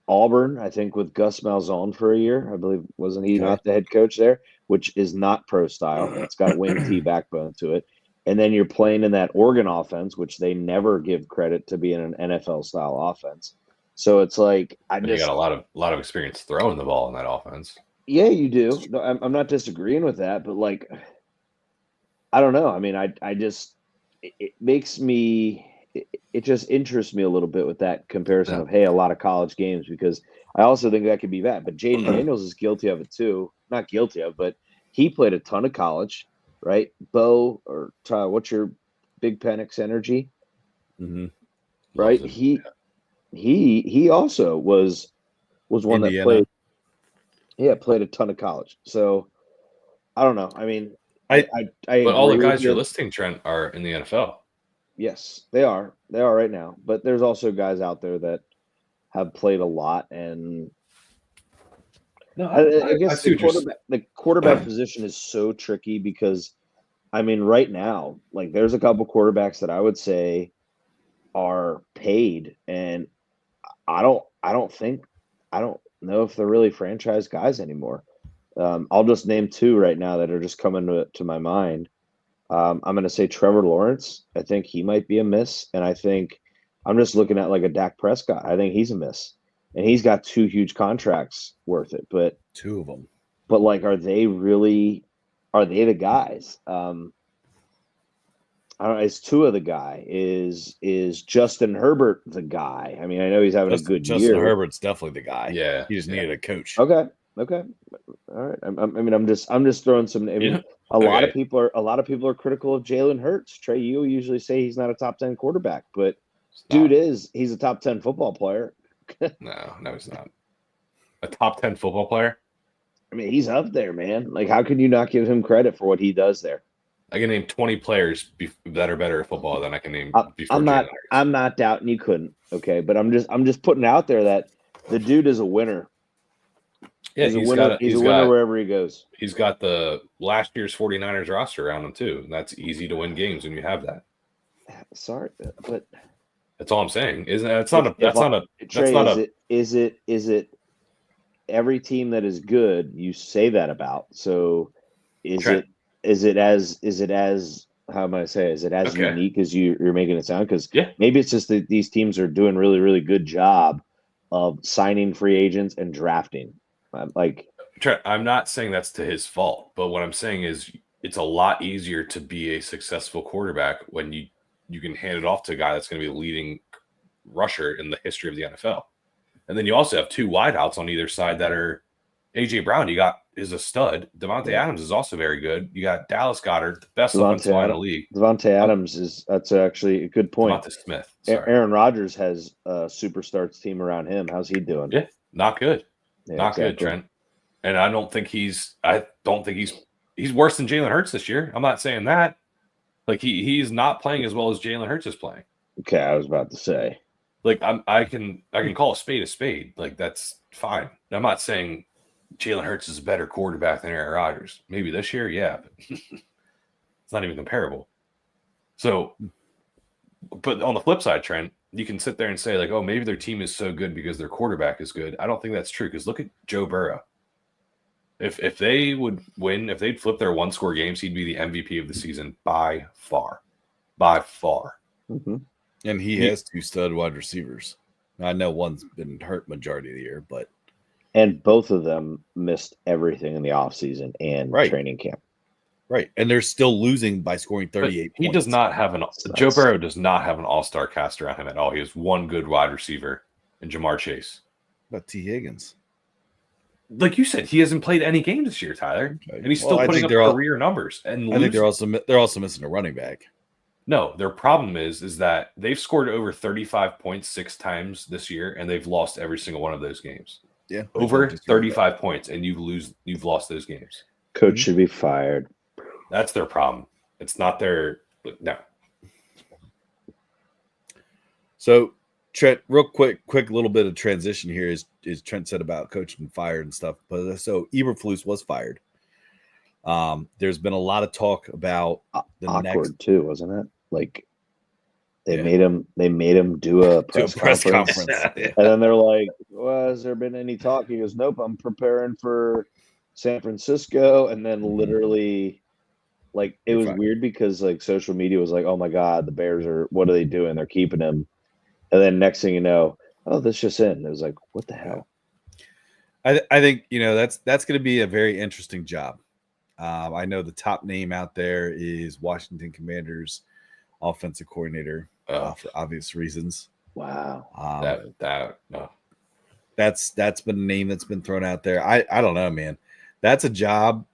Auburn, I think, with Gus Malzahn for a year. I believe, wasn't he not the head coach there? Which is not pro style. It's got wing T backbone to it. And then you're playing in that Oregon offense, which they never give credit to being an NFL style offense. So it's like you got a lot of experience throwing the ball in that offense. Yeah, you do. No, I'm not disagreeing with that, but like, I don't know. I mean, I just it makes me. It just interests me a little bit with that comparison of, hey, a lot of college games, because I also think that could be bad. But Jaden Daniels is guilty of it too. Not guilty of, but he played a ton of college, right? Bo, or what's your Big Penix energy? Mm-hmm. Right? He also was one Indiana. That played. Yeah, played a ton of college. So I don't know. I mean, I but all the guys you're listing, Trent, are in the NFL. Yes, they are. They are right now. But there's also guys out there that have played a lot, and I guess the quarterback position is so tricky, because I mean, right now, like there's a couple quarterbacks that I would say are paid, and I don't know if they're really franchise guys anymore. I'll just name two right now that are just coming to my mind. I'm going to say Trevor Lawrence. I think he might be a miss, and I think I'm just looking at like a Dak Prescott. I think he's a miss, and he's got two huge contracts worth it. But Two of them. like, are they really? Are they the guys? I don't know. Is Tua the guy? Is Justin Herbert the guy? I mean, I know he's having a good Justin year. Herbert's definitely the guy. Yeah, He just needed a coach. Okay. All right. I mean, I'm just throwing some. I mean, Yeah. a lot of Okay. people are critical of Jalen Hurts. Trey, you usually say he's not a top 10 quarterback, but dude he's a top 10 football player. No, he's not. A top 10 football player? I mean, he's up there, man. Like, how could you not give him credit for what he does there? I can name 20 players that are better at football than I can name before I'm Jalen not. Hurts. I'm not doubting you couldn't. Okay, but I'm just putting out there that the dude is a winner. Yeah, He's a winner. He's a winner wherever he goes. He's got the last year's 49ers roster around him too, and that's easy to win games when you have that. Sorry, but That's all I'm saying. Is it every team that is good you say that about? So is it as how am I say? Is it as Okay. unique as you're making it sound? Because Yeah. maybe it's just that these teams are doing really, really good job of signing free agents and drafting. Like, Trent, I'm not saying that's to his fault, but what I'm saying is it's a lot easier to be a successful quarterback when you can hand it off to a guy that's going to be the leading rusher in the history of the NFL. And then you also have two wideouts on either side that are AJ Brown. Is a stud. Devontae Adams is also very good. You got Dallas Goedert, the best offensive line in the league. Devontae Adams that's actually a good point. Devontae Smith. Sorry. Aaron Rodgers has a superstars team around him. How's he doing? Yeah, not good. Yeah, not exactly. good, Trent. And I don't think he's worse than Jalen Hurts this year. I'm not saying that. Like he's not playing as well as Jalen Hurts is playing. Okay, I was about to say. Like I can call a spade. Like that's fine. I'm not saying Jalen Hurts is a better quarterback than Aaron Rodgers. Maybe this year, yeah, but it's not even comparable. So, but on the flip side, Trent, you can sit there and say like, oh, maybe their team is so good because their quarterback is good. I don't think that's true because look at Joe Burrow. If they would win, if they'd flip their one-score games, he'd be the MVP of the season by far. Mm-hmm. And he has two stud wide receivers. I know one's been hurt majority of the year, but both of them missed everything in the offseason and training camp. Right. And they're still losing by scoring 38 points. He does not have Joe Burrow does not have an all-star cast around him at all. He has one good wide receiver in Jamar Chase. What about T. Higgins? Like you said, he hasn't played any games this year, Tyler. Okay. And he's still putting up career numbers. And I think they're also missing a running back. No, their problem is that they've scored over 35 points 6 times this year, and they've lost every single one of those games. Yeah. Over 35 points, and you've lost those games. Coach should be fired. That's their problem. It's not their no. So Trent, real quick little bit of transition here is Trent said about coach and fired and stuff. But so Eberflus was fired. There's been a lot of talk about the awkward too, wasn't it? Like they made him do a press conference. And then they're like, well, has there been any talk? He goes, nope, I'm preparing for San Francisco. And then literally like it was weird because like social media was like, oh my God, the Bears what are they doing? They're keeping him. And then next thing you know, oh, this just in. It was like, what the hell? I think, that's going to be a very interesting job. I know the top name out there is Washington Commanders offensive coordinator for obvious reasons. Wow. That's been a name that's been thrown out there. I don't know, man. That's a job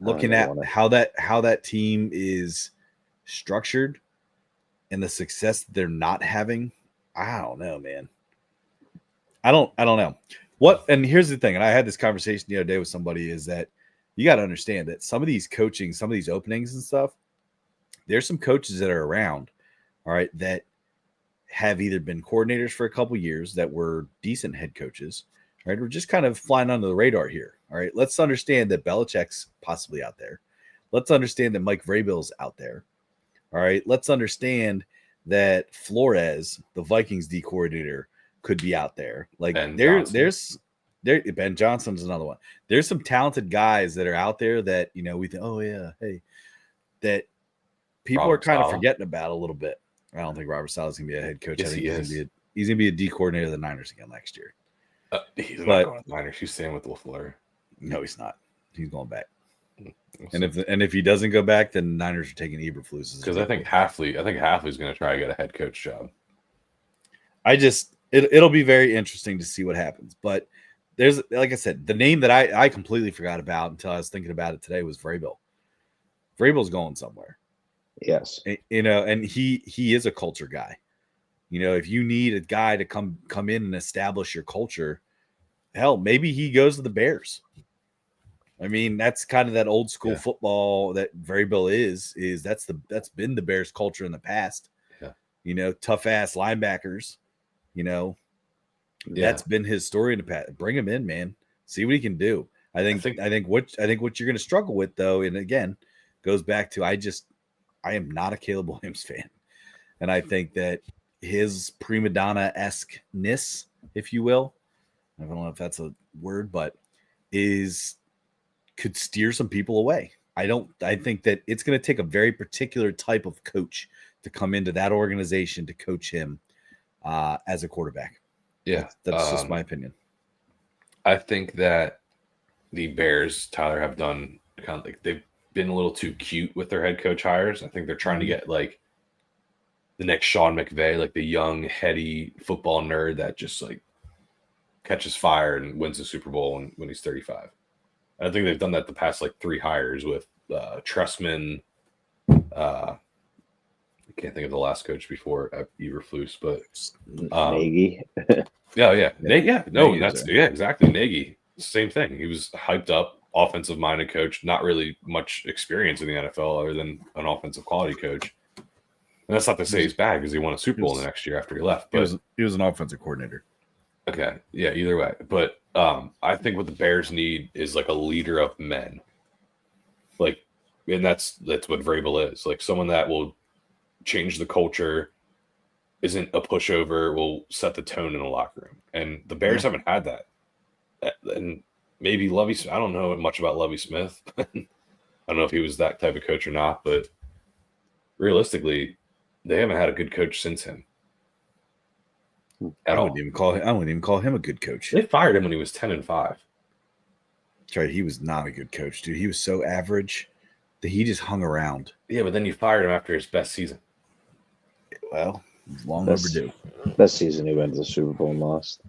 looking at how that team is structured and the success they're not having. I don't know, man. I don't know. And here's the thing, and I had this conversation the other day with somebody, is that you got to understand that some of these openings and stuff, there's some coaches that are around, all right, that have either been coordinators for a couple years that were decent head coaches, right? We're just kind of flying under the radar here, all right? Let's understand that Belichick's possibly out there. Let's understand that Mike Vrabel's out there. All right. Let's understand that Flores, the Vikings D coordinator, could be out there. Like Ben Ben Johnson's another one. There's some talented guys that are out there that, we think, oh yeah, hey, that people Robert are kind of Saleh. forgetting about a little bit. I don't think Robert Saleh's gonna be a head coach. Yes, I think he is. He's gonna be a D coordinator of the Niners again next year. He's But- not going to the Niners. He's staying with LaFleur. No, he's not. He's going back. We'll And see. if he doesn't go back, then Niners are taking Eberflus. Because I think Halfley's going to try to get a head coach job. It'll be very interesting to see what happens. But there's, like I said, the name that I completely forgot about until I was thinking about it today was Vrabel. Vrabel's going somewhere. Yes. And he is a culture guy. If you need a guy to come in and establish your culture, hell, maybe he goes to the Bears. I mean, that's kind of that old school football that Vrabel is that's been the Bears culture in the past. Yeah. Tough ass linebackers, that's been his story in the past. Bring him in, man. See what he can do. I think what you're going to struggle with though, and again, goes back to I am not a Caleb Williams fan. And I think that his prima donna-esque-ness, if you will, I don't know if that's a word, but could steer some people away. I think that it's going to take a very particular type of coach to come into that organization to coach him as a quarterback. Yeah. That's just my opinion. I think that the Bears, Tyler, have done kind of like they've been a little too cute with their head coach hires. I think they're trying to get like the next Sean McVay, like the young, heady football nerd that just like catches fire and wins the Super Bowl when he's 35. And I think they've done that the past like 3 hires with Trestman. I can't think of the last coach before Eberflus, but Nagy. Exactly. Nagy, same thing. He was hyped up, offensive minded coach, not really much experience in the NFL other than an offensive quality coach. And that's not to say he's bad because he won a Super Bowl the next year after he left. But He was an offensive coordinator. okay, yeah, either way. But I think what the Bears need is like a leader of men. Like, and that's what Vrabel is. Like someone that will change the culture, isn't a pushover, will set the tone in the locker room. And the Bears haven't had that. And maybe Lovie, I don't know much about Lovie Smith. I don't know if he was that type of coach or not, but realistically, they haven't had a good coach since him. I wouldn't even call him a good coach. They fired him when he was 10-5. That's right. He was not a good coach, dude. He was so average that he just hung around. Yeah, but then you fired him after his best season. Well, long overdue. Best season he went to the Super Bowl and lost.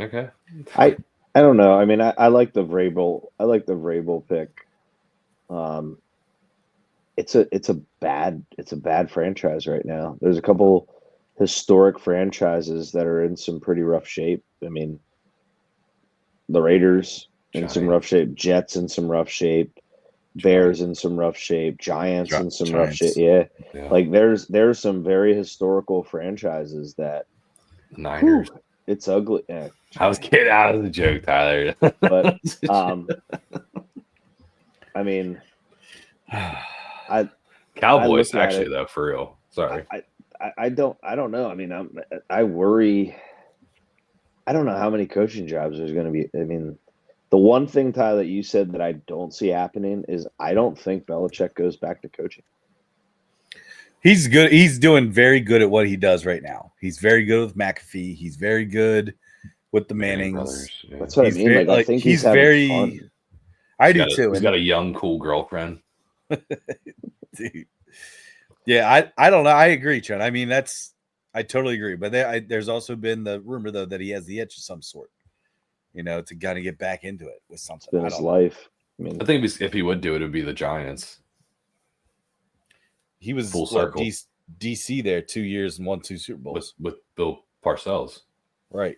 Okay. I don't know. I mean, I like the Vrabel. I like the Vrabel pick. It's a bad franchise right now. There's a couple historic franchises that are in some pretty rough shape. I mean, the Raiders in some rough shape, Jets in some rough shape, Bears in some rough shape, Giants in some rough shape. Yeah. Like there's some very historical franchises that Niners. It's ugly. Yeah. I was kidding. Out of the joke, Tyler. But I mean, Cowboys I look at actually it- though, for real. Sorry. I don't know. I mean, I worry. I don't know how many coaching jobs there's going to be. I mean, the one thing, Tyler, that you said that I don't see happening is I don't think Belichick goes back to coaching. He's good. He's doing very good at what he does right now. He's very good with McAfee. He's very good with the Mannings. Brothers, yeah. That's what He's I mean. very- I like, think he's having very- fun. I do He's got a- too. He's and- got a young, cool girlfriend. Dude. Yeah, I don't know. I agree, Trent. I mean, I totally agree. But there's also been the rumor though that he has the itch of some sort, to kind of get back into it with It's something. been I his don't know. life. I mean, I think if he would do it, it would be the Giants. He was Full circle. DC there 2 years and won 2 Super Bowls. with Bill Parcells. Right.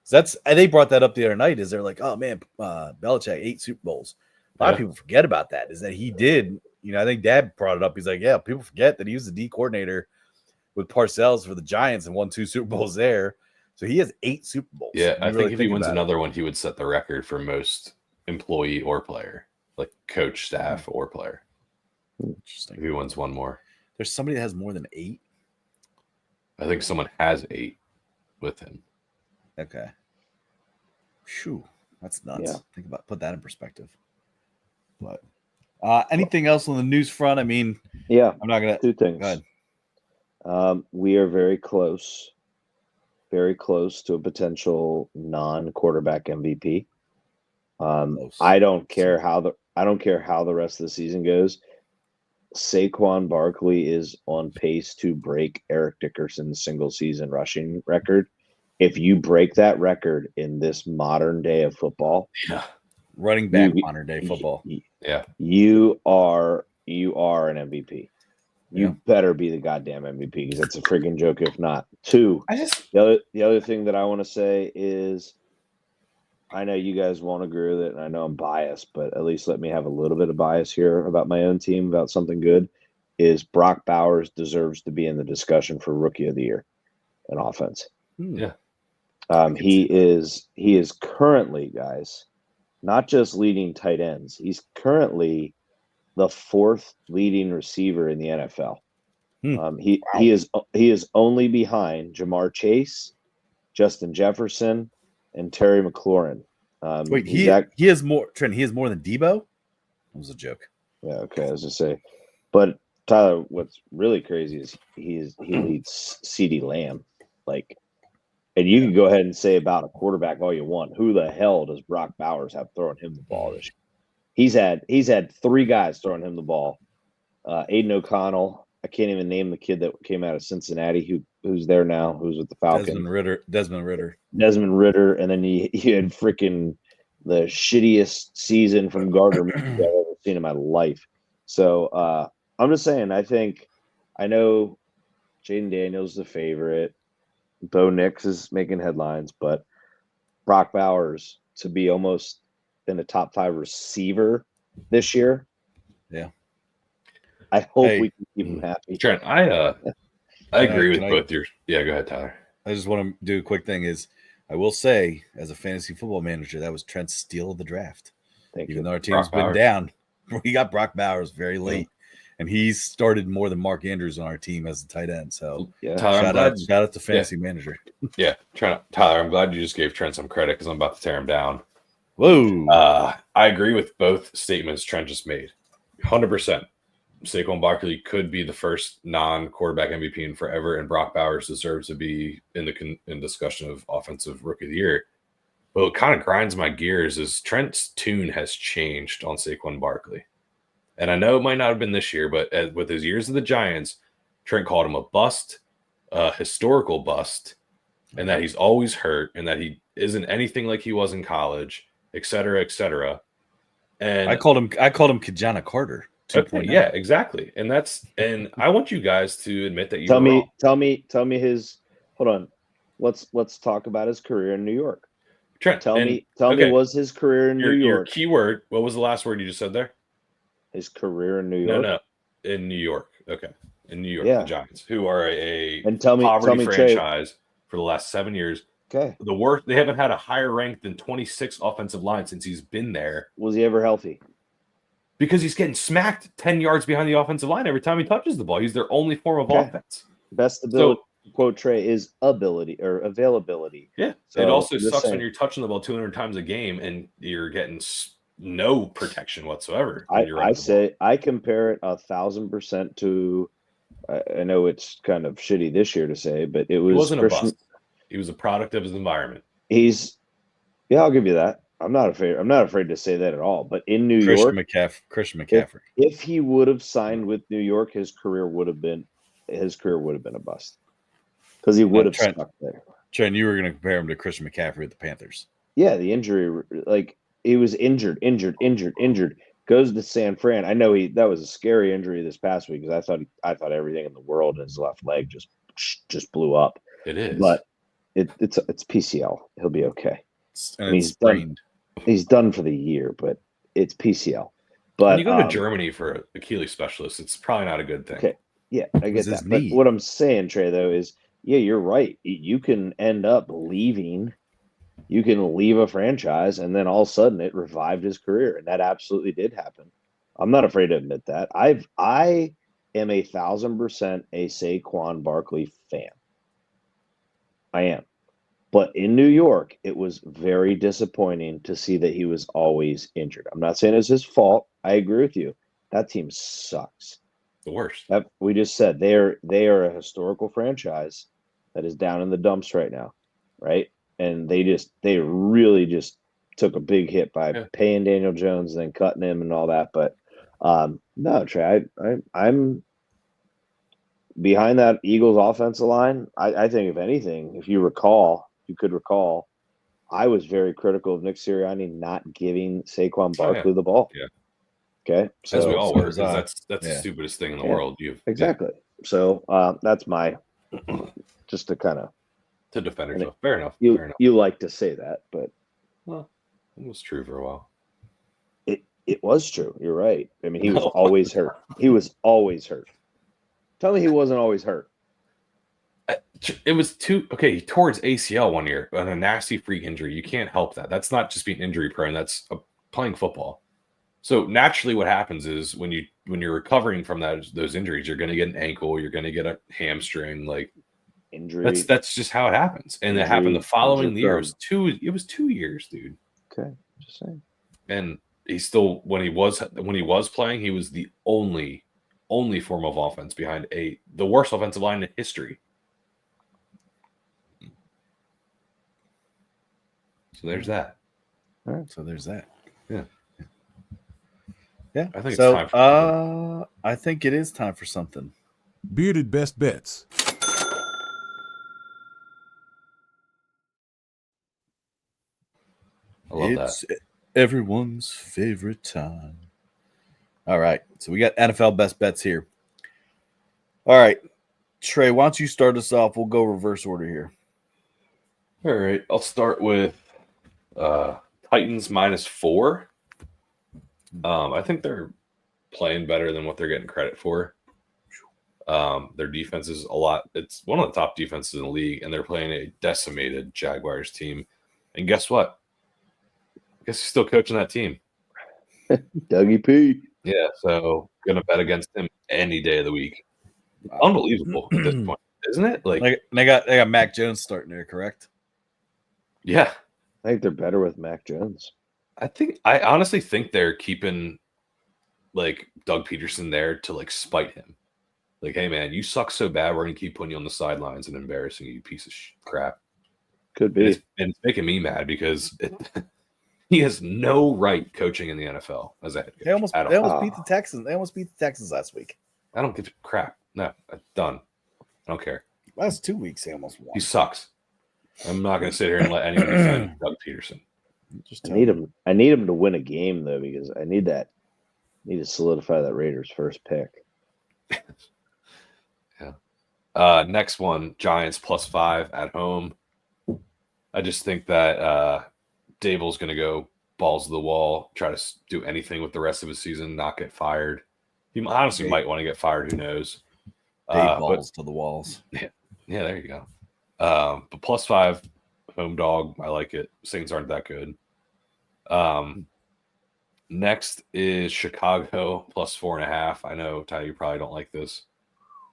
So they brought that up the other night. Is they're like, oh man, Belichick 8 Super Bowls. A lot of people forget about that. Is that he did? I think Dad brought it up. He's like, yeah, people forget that he was the D coordinator with Parcells for the Giants and won 2 Super Bowls there. So he has 8 Super Bowls. Yeah, You I really think if he wins about it. another one, he would set the record for most employee or player. like coach, staff, or player. Interesting. If he wins one more. There's somebody that has more than 8. I think someone has 8 with him. Okay. Phew, that's nuts. Yeah. Think about put that in perspective. But anything else on the news front? I mean, Yeah, I'm not gonna. two things. Go ahead. We are very close to a potential non-quarterback MVP. Close. I don't care how the rest of the season goes. Saquon Barkley is on pace to break Eric Dickerson's single season rushing record. If you break that record in this modern day of football, Yeah. Running back modern day football. Yeah. You are an MVP. You Yeah. better be the goddamn MVP because it's a freaking joke if not. 2, the other thing that I want to say is I know you guys won't agree with it, and I know I'm biased, but at least let me have a little bit of bias here about my own team, about something good, is Brock Bowers deserves to be in the discussion for Rookie of the Year in offense. Yeah. He is currently, guys, not just leading tight ends. He's currently the 4th leading receiver in the NFL. He is only behind Jamar Chase, Justin Jefferson, and Terry McLaurin. Wait, he has more. Trent, he has more than Debo. That was a joke. Yeah, okay, I was just say, but Tyler, what's really crazy is he leads CeeDee Lamb, like, and you can go ahead and say about a quarterback all you want. Who the hell does Brock Bowers have throwing him the ball this year? He's had 3 guys throwing him the ball. Aiden O'Connell. I can't even name the kid that came out of Cincinnati who's there now, who's with the Falcons. Desmond Ritter. And then he had freaking the shittiest season from Gardner Minshew I've ever seen in my life. So I'm just saying, I know Jaden Daniels is the favorite. Bo Nix is making headlines, but Brock Bowers to be almost in the top 5 receiver this year. Yeah. I hope we can keep him happy. Trent, I agree with both your. Yeah, go ahead, Tyler. I just want to do a quick thing. I will say, as a fantasy football manager, that was Trent's steal of the draft. Even though our team's been down, we got Brock Bowers very late, and he's started more than Mark Andrews on our team as a tight end. So, Tyler, shout out to fantasy manager. Yeah, Tyler, I'm glad you just gave Trent some credit because I'm about to tear him down. Whoa! I agree with both statements Trent just made. 100%. Saquon Barkley could be the first non-quarterback MVP in forever, and Brock Bowers deserves to be in discussion of offensive rookie of the year. But what kind of grinds my gears is Trent's tune has changed on Saquon Barkley. And I know it might not have been this year, but with his years of the Giants, Trent called him a bust, a historical bust, and that he's always hurt, and that he isn't anything like he was in college, et cetera, et cetera. And I called him Kajana Carter. Okay, yeah, exactly. And I want you guys to admit that you tell wrong. me his. Hold on, let's talk about his career in New York. Trent, tell me, was his career in New York? Your keyword. What was the last word you just said there? His career in New York. No, in New York. Okay, in New York, the Giants, who are a poverty franchise for the last 7 years. Okay, the worst. They haven't had a higher rank than 26 offensive line since he's been there. Was he ever healthy? Because he's getting smacked 10 yards behind the offensive line every time he touches the ball. He's their only form of offense. Best ability, quote Trey, is ability or availability. Yeah. So it also sucks when you're touching the ball 200 times a game and you're getting no protection whatsoever. I compare it 1,000% to. I know it's kind of shitty this year to say, but it wasn't a bust. He was a product of his environment. I'll give you that. I'm not afraid to say that at all. But in New York, Christian McCaffrey. If he would have signed with New York, his career would have been a bust because he would have stuck there. Trent, you were going to compare him to Christian McCaffrey with the Panthers. Yeah, the injury, like he was injured, goes to San Fran. I know that was a scary injury this past week because I thought everything in the world in his left leg just blew up. It is, but it's PCL. He'll be okay. And he's sprained. He's done for the year, but it's PCL. But when you go to Germany for an Achilles specialist, it's probably not a good thing. Okay, yeah, I get that. But what I'm saying, Trey, though, is you're right. You can end up leaving you can leave a franchise and then all of a sudden it revived his career. And that absolutely did happen. I'm not afraid to admit that. I am 1,000% a Saquon Barkley fan. I am. But in New York, it was very disappointing to see that he was always injured. I'm not saying it's his fault. I agree with you. That team sucks. The worst. We just said they are a historical franchise that is down in the dumps right now, right? And they really just took a big hit by paying Daniel Jones and then cutting him and all that. But no, Trey, I'm behind that Eagles offensive line. I think if anything, if you could recall, I was very critical of Nick Sirianni not giving Saquon Barkley the ball. Yeah. Okay. So, as we all were, so that's the stupidest thing in the world. Exactly. So that's my just to kind of to defend yourself. Fair enough. You like to say that, but well, it was true for a while. It was true. You're right. I mean, he was always hurt. He was always hurt. Tell me he wasn't always hurt. It was he tore his ACL one year on a nasty freak injury. You can't help that. That's not just being injury prone. That's playing football. So naturally, what happens is when you're recovering from those injuries, you're going to get an ankle, you're going to get a hamstring, like injury. That's just how it happens. And it happened the following year. It was 2 years, dude. Okay, just saying. And he still, when he was playing, he was the only form of offense behind the worst offensive line in history. So there's that. All right. So there's that. Yeah. Yeah. I think it's time for something. I think it is time for something. Bearded Best Bets. I love that. Everyone's favorite time. All right. So we got NFL best bets here. All right. Trey, why don't you start us off? We'll go reverse order here. All right. I'll start with Titans -4. I think they're playing better than what they're getting credit for. Their defense is it's one of the top defenses in the league, and they're playing a decimated Jaguars team. And guess what? I guess he's still coaching that team. Dougie P. Yeah, so gonna bet against him any day of the week. Unbelievable at this point, isn't it? Like they got Mac Jones starting there, correct? Yeah. I think they're better with Mac Jones. I honestly think they're keeping like Doug Peterson there to like spite him. Like, hey man, you suck so bad, we're gonna keep putting you on the sidelines and embarrassing you, you piece of crap. Could be. And it's making me mad because he has no right coaching in the NFL as a head coach. They almost beat the Texans. They almost beat the Texans last week. I don't give a crap. No, done. I don't care. Last 2 weeks, they almost won. He sucks. I'm not going to sit here and let anyone defend Doug Peterson. I need him to win a game though, because I need to solidify that Raiders first pick. Yeah. Next one, Giants +5 at home. I just think that Dable's going to go balls to the wall, try to do anything with the rest of his season, not get fired. He honestly might want to get fired. Who knows? Balls to the walls. Yeah, there you go. But +5 home dog, I like it. Saints aren't that good. Next is Chicago +4.5. I know, Ty, you probably don't like this.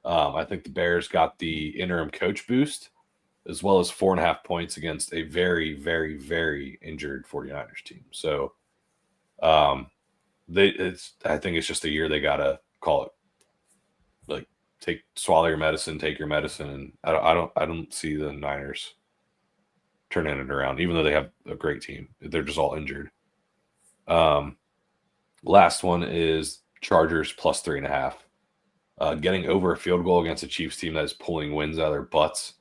I think the Bears got the interim coach boost, as well as 4.5 points against a very, very, very injured 49ers team. So I think it's just a year they gotta call it. Like, swallow your medicine, take your medicine, and I don't see the Niners turning it around, even though they have a great team. They're just all injured. Last one is Chargers +3.5. Getting over a field goal against a Chiefs team that is pulling wins out of their butts.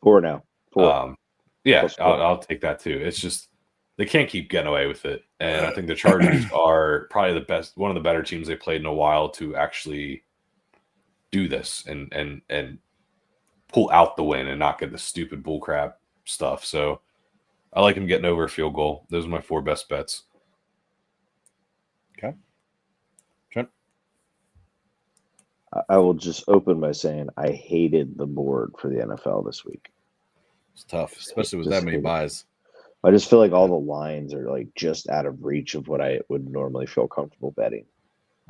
4 now. 4. Yeah, I'll take that too. It's just they can't keep getting away with it, and I think the Chargers are probably one of the better teams they played in a while to actually do this and pull out the win and not get the stupid bullcrap stuff. So I like him getting over a field goal. Those are my 4 best bets. Okay. Trent? I will just open by saying I hated the board for the NFL this week. It's tough, especially with that many buys. I just feel like all the lines are like just out of reach of what I would normally feel comfortable betting.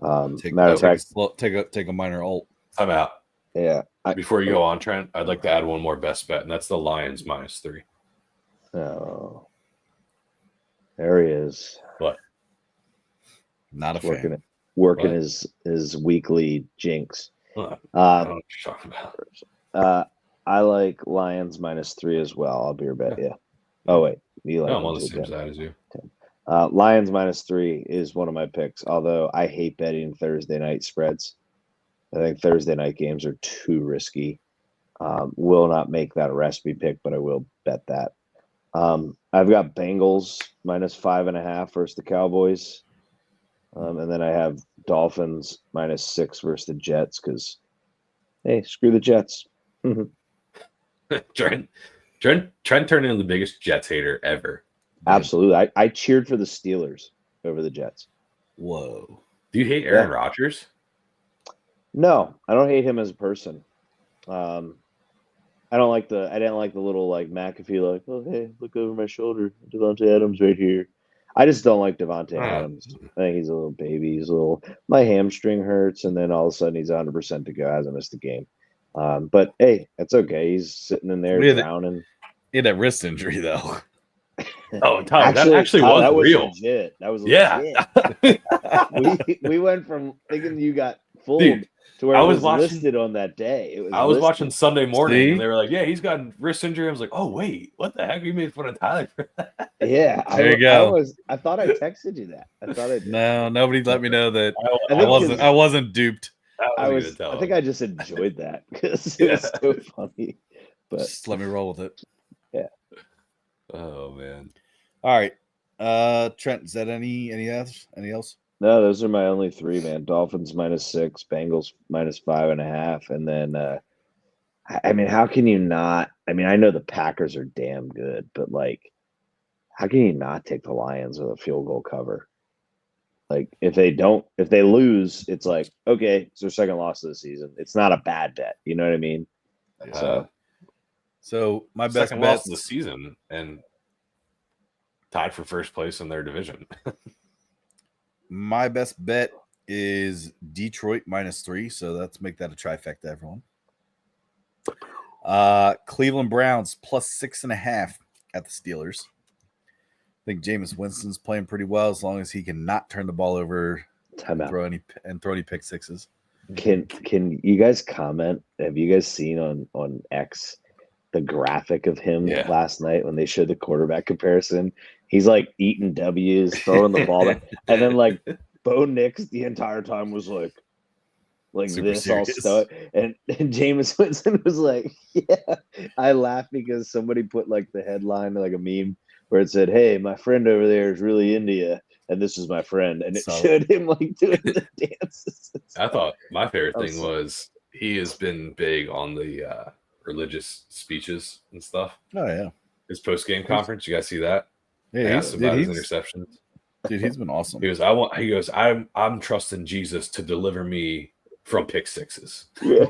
Matter of fact, take a minor alt. I'm out. yeah. Before you go on, Trent, I'd like to add one more best bet, and that's the Lions -3. Oh, there he is. What? Not a He's working fan. working What? his weekly jinx. I don't know Uh, what you're talking about. I like Lions -3 as well. I'll beer bet you. Oh wait, you like No, I'm them on the too, same Tim. side as you. Lions -3 is one of my picks. Although I hate betting Thursday night spreads. I think Thursday night games are too risky. Will not make that a recipe pick, but I will bet that. I've got Bengals -5.5 versus the Cowboys. And then I have Dolphins -6 versus the Jets because, hey, screw the Jets. Trent turned into the biggest Jets hater ever. Absolutely. I cheered for the Steelers over the Jets. Whoa. Do you hate Aaron Rodgers? No, I don't hate him as a person. I didn't like the little like McAfee like, oh hey, look over my shoulder, Devontae Adams right here. I just don't like Devontae Adams. I think he's a little baby. My hamstring hurts, and then all of a sudden he's 100% to go, hasn't missed a game. But hey, it's okay. He's sitting in there drowning. He had that wrist injury though. Oh, Tyler, that actually Tyler, was real. Legit. That was Yeah. legit. we went from thinking you got fooled to where it was listed on that day. I was watching Sunday morning, and they were like, "Yeah, he's got wrist injury." I was like, "Oh wait, what the heck? You made fun of Tyler for that?" Yeah, there you go. I thought I texted you that. I thought I did. No, nobody let me know that I wasn't duped. I think I just enjoyed that because it was so funny. But just let me roll with it. Yeah. Oh man. All right. Trent, is that any else? No, those are my only three, man. Dolphins -6, Bengals -5.5, and then I mean, how can you not? I mean, I know the Packers are damn good, but like, how can you not take the Lions with a field goal cover? Like, if they lose, it's like, okay, it's their second loss of the season. It's not a bad bet. You know what I mean? So my best second bet loss of the season and tied for first place in their division. My best bet is Detroit -3, so let's make that a trifecta, everyone. Cleveland Browns +6.5 at the Steelers. I think Jameis Winston's playing pretty well as long as he can not turn the ball over and throw any pick sixes. Can you guys comment? Have you guys seen on X the graphic of him last night when they showed the quarterback comparison? He's like eating W's, throwing the ball, and then like Bo Nix the entire time was like super this serious. all stuff, and Jameis Winston was like, yeah. I laughed because somebody put like the headline like a meme where it said, "Hey, my friend over there is really into you, and this is my friend," and it showed him like doing the dances. I thought my favorite thing was he has been big on the religious speeches and stuff. Oh yeah, his post game conference. You guys see that? Yeah, I asked him about his interceptions. Dude, he's been awesome. He goes, I'm trusting Jesus to deliver me from pick sixes. Yeah.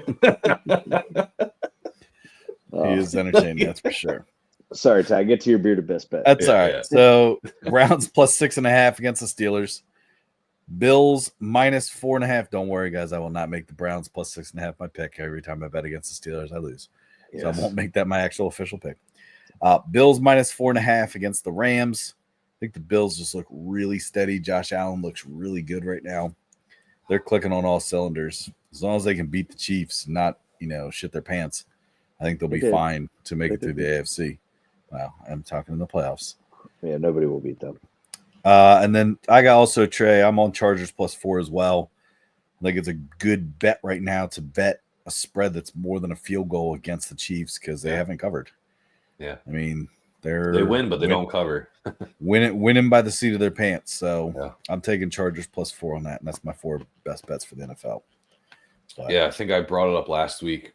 He is entertaining, that's for sure. Sorry, Ty, get to your bearded best bet. That's all right. Yeah. So Browns +6.5 against the Steelers. Bills -4.5. Don't worry, guys. I will not make the Browns +6.5 my pick. Every time I bet against the Steelers, I lose. Yes. So I won't make that my actual official pick. Bills -4.5 against the Rams. I think the Bills just look really steady. Josh Allen looks really good right now. They're clicking on all cylinders. As long as they can beat the Chiefs, not shit their pants, I think they'll be fine to make it through the AFC. Wow, I'm talking in the playoffs. Yeah, nobody will beat them. And then I got also Trey. I'm on Chargers +4 as well. I think it's a good bet right now to bet a spread that's more than a field goal against the Chiefs because they haven't covered. Yeah, I mean they win, but they don't cover. winning by the seat of their pants. So I'm taking Chargers +4 on that, and that's my 4 best bets for the NFL. But, yeah, I think I brought it up last week.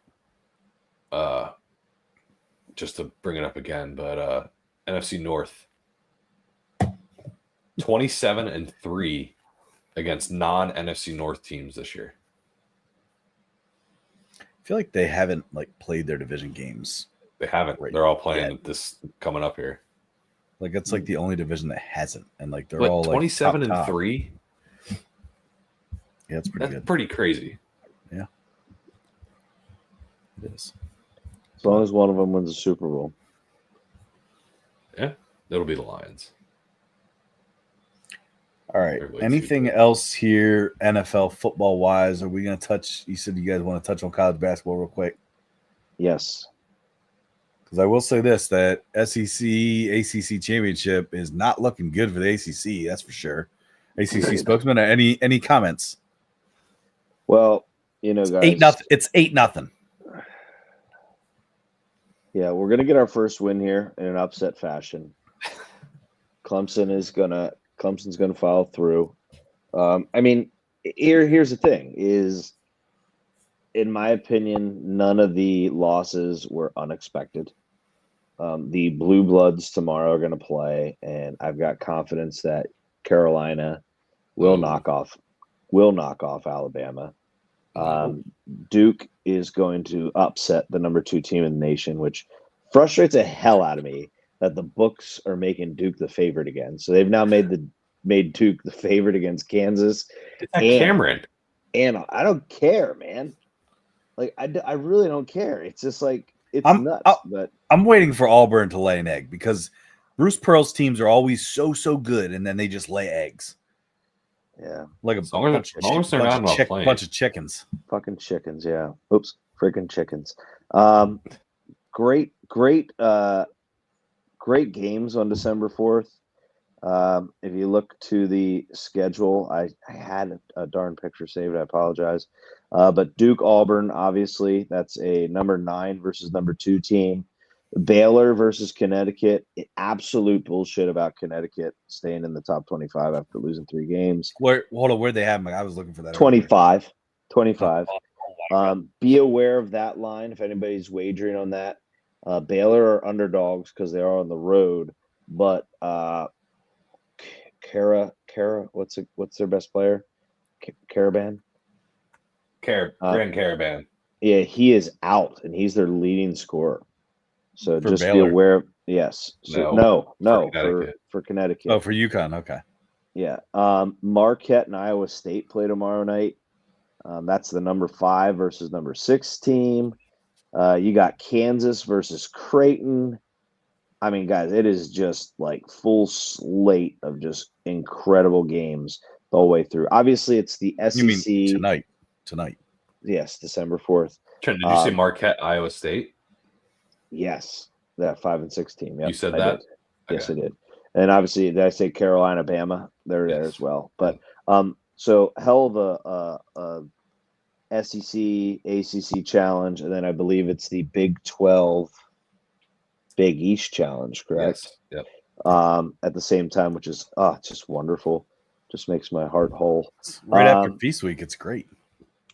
Just to bring it up again, but NFC North 27-3 against non-NFC North teams this year. I feel like they haven't played their division games. They haven't. They're all playing this coming up here. Like it's like the only division that hasn't, and like they're But all like 27 and top. 3. Yeah, it's pretty That's good. pretty crazy. Yeah, it is. As long as one of them wins the Super Bowl. Yeah, it'll be the Lions. All right. Everybody's Anything super. else here, NFL football wise? Are we going to touch? You said you guys want to touch on college basketball real quick. Yes. Because I will say this: that SEC ACC championship is not looking good for the ACC. That's for sure. ACC spokesman, any comments? Well, guys, 8-0. It's 8-0. Yeah, we're gonna get our first win here in an upset fashion. Clemson's gonna follow through. I mean, here's the thing: is in my opinion, none of the losses were unexpected. The Blue Bloods tomorrow are going to play, and I've got confidence that Carolina will knock off Alabama. Duke is going to upset the number 2 team in the nation, which frustrates the hell out of me that the books are making Duke the favorite again. So they've now made Duke the favorite against Kansas. Cameron. And I don't care, man. Like I really don't care. It's just like it's nuts. But I'm waiting for Auburn to lay an egg because Bruce Pearl's teams are always so good, and then they just lay eggs. Yeah, like a bunch of chickens. Fucking chickens, yeah. Oops, freaking chickens. Great games on December 4th. If you look to the schedule, I had a darn picture saved. I apologize. But Duke Auburn, obviously, that's a number 9 versus number 2 team. Baylor versus Connecticut. Absolute bullshit about Connecticut staying in the top 25 after losing 3 games. Hold on, where'd they have them? I was looking for that. 25. Be aware of that line if anybody's wagering on that. Baylor are underdogs because they are on the road, but Kara, what's their best player? Caravan? Grand Caravan. Yeah, he is out, and he's their leading scorer. So For just Baylor. be aware. Yes. So, no, for Connecticut. Oh, for UConn. Okay. Yeah. Marquette and Iowa State play tomorrow night. That's the number 5 versus number 6 team. You got Kansas versus Creighton. I mean, guys, it is just like full slate of just incredible games the whole way through. Obviously, it's the SEC. You mean tonight? Yes, December 4th. Trent, did you say Marquette, Iowa State? Yes, that 5 and 6 team. Yep, you said that? Did. Yes, I did. And obviously, did I say Carolina, Bama? They're there as well. But so hell of a SEC, ACC challenge, and then I believe it's the Big 12, Big East challenge, correct? Yes. Yep. At the same time, which is just wonderful. Just makes my heart whole. Right after Feast Week, it's great.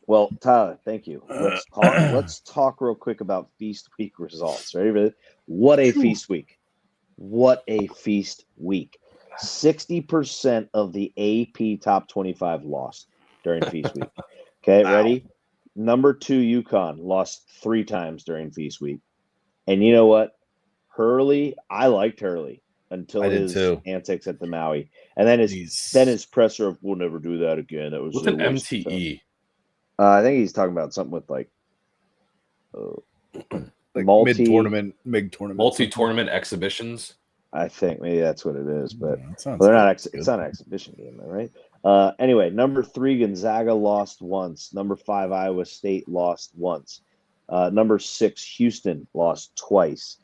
Well, Tyler, thank you. Let's talk real quick about Feast Week results. Ready? What a Feast Week. What a Feast Week. 60% of the AP top 25 lost during Feast Week. Okay, wow. Ready? Number 2, UConn lost 3 times during Feast Week. And you know what? Hurley, I liked Hurley until his antics at the Maui. And then his presser of we'll never do that again. That was what's an MTE? I think he's talking about something with like mid-tournament, multi-tournament exhibitions. I think maybe that's what it is, but they're not. It's not an exhibition game, right? Anyway, number 3 Gonzaga lost once. Number 5 Iowa State lost once. Number 6 Houston lost twice.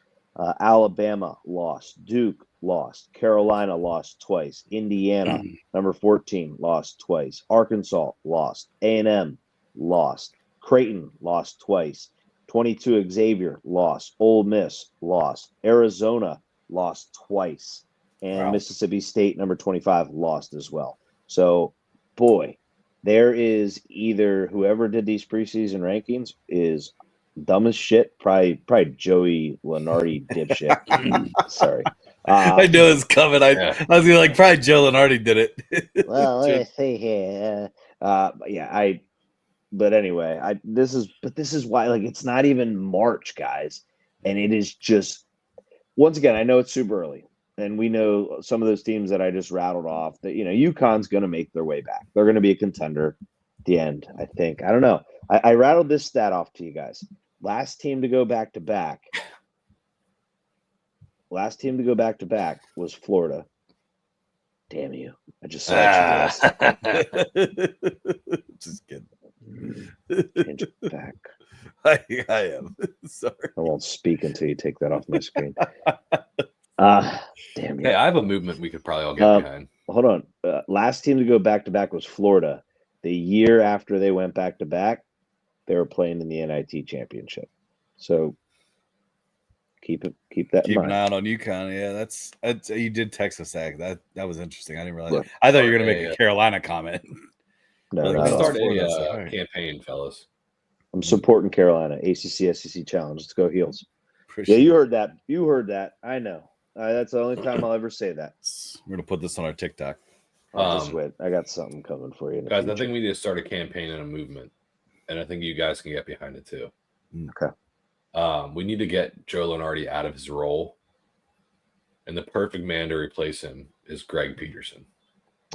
Alabama lost. Duke lost. Carolina lost twice. Indiana, number 14, lost twice. Arkansas lost. A&M lost. Creighton lost twice. 22 Xavier lost. Ole Miss lost. Arizona lost twice. And Mississippi State, number 25, lost as well. So, boy, there is either whoever did these preseason rankings is dumb as shit. Probably Joey Lenardi dipshit. Sorry. I know it's coming. I was gonna like probably Joe Lenardi did it. Well, let me see here. But anyway, this is why like it's not even March, guys, and it is just once again. I know it's super early. and we know some of those teams that I just rattled off that, UConn's going to make their way back. They're going to be a contender at the end, I think. I don't know. I rattled this stat off to you guys. Last team to go back to back was Florida. Damn you. I just saw it. Just kidding. Change it back. I am. Sorry. I won't speak until you take that off my screen. Damn you. Hey, I have a movement we could probably all get behind. Hold on. Last team to go back to back was Florida. The year after they went back to back, they were playing in the NIT championship. So keep that in Keep an mind. eye out on UConn. Yeah, that's you did text us that. That was interesting. I didn't realize. Look, I thought you were gonna make a Carolina comment. No, Like, not Let's at all. start Florida, a so, all right. campaign, fellas. I'm supporting Carolina. ACC, SEC challenge. Let's go Heels. Appreciate Yeah, you it. heard that. You heard that. I know. That's the only time I'll ever say that. We're gonna put this on our TikTok. Just wait. I got something coming for you. In the Guys, I future. think we need to start a campaign and a movement, and I think you guys can get behind it too. Okay. We need to get Joe Lenardi out of his role, and the perfect man to replace him is Greg Peterson.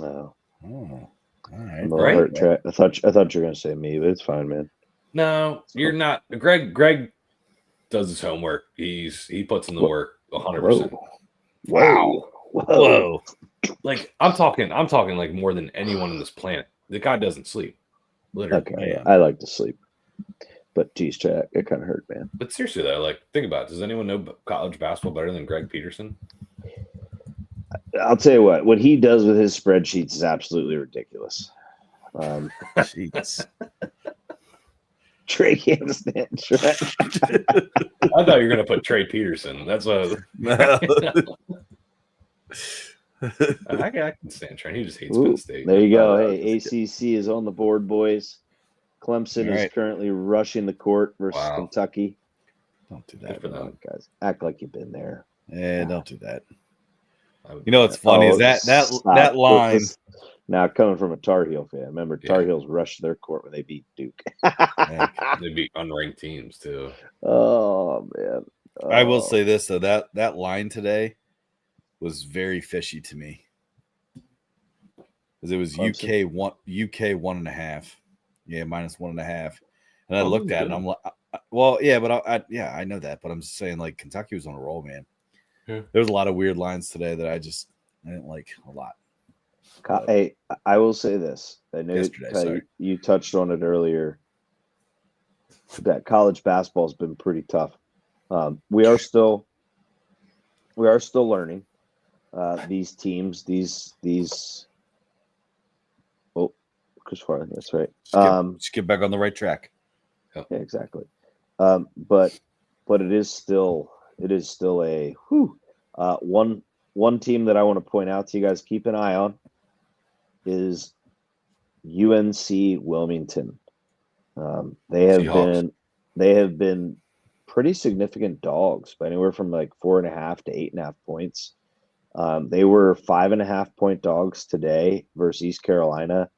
Oh, Oh, all right. I'm a little hurt, Trey. I thought you were gonna say me, but it's fine, man. No, you're not. Greg does his homework. He puts in the work 100%. Wow. Whoa. Like I'm talking like more than anyone on this planet. The guy doesn't sleep, literally. Okay, Man. I like to sleep, but geez, Jack, it kind of hurt, man. But seriously though, like think about it. Does anyone know college basketball better than Greg Peterson? I'll tell you what he does with his spreadsheets is absolutely ridiculous. Jeez. Trey can't stand Trey. I thought you were gonna put Trey Peterson. That's what I can stand Trey. He just hates Penn State. There you go. Hey, ACC is on the board, boys. Clemson All right. is currently rushing the court versus Kentucky. Don't do Good that. for them. Guys, act like you've been there. Yeah, don't do that. I would You know do what's funny is that line. Now coming from a Tar Heel fan, remember Tar Yeah. Heels rushed their court when they beat Duke. that. They'd be unranked teams too. Oh man! I will say this though, that line today was very fishy to me. Because it was Clemson? UK 1.5. Yeah, -1.5. And I Oh, looked at it good. and I'm like, well, yeah, but I know that, but I'm just saying like Kentucky was on a roll, man. Yeah. There was a lot of weird lines today that I didn't like a lot. Hey, I will say this. I know Yesterday, sorry. you touched on it earlier. That college basketball has been pretty tough. We are still learning. These teams, these. Oh, Chris Farley, that's right. Just get back on the right track. Yeah, exactly. But it is still a one team that I want to point out to you guys. Keep an eye on is UNC Wilmington. They have been pretty significant dogs, by anywhere from like 4.5 to 8.5 points. They were 5.5 point dogs today versus East Carolina,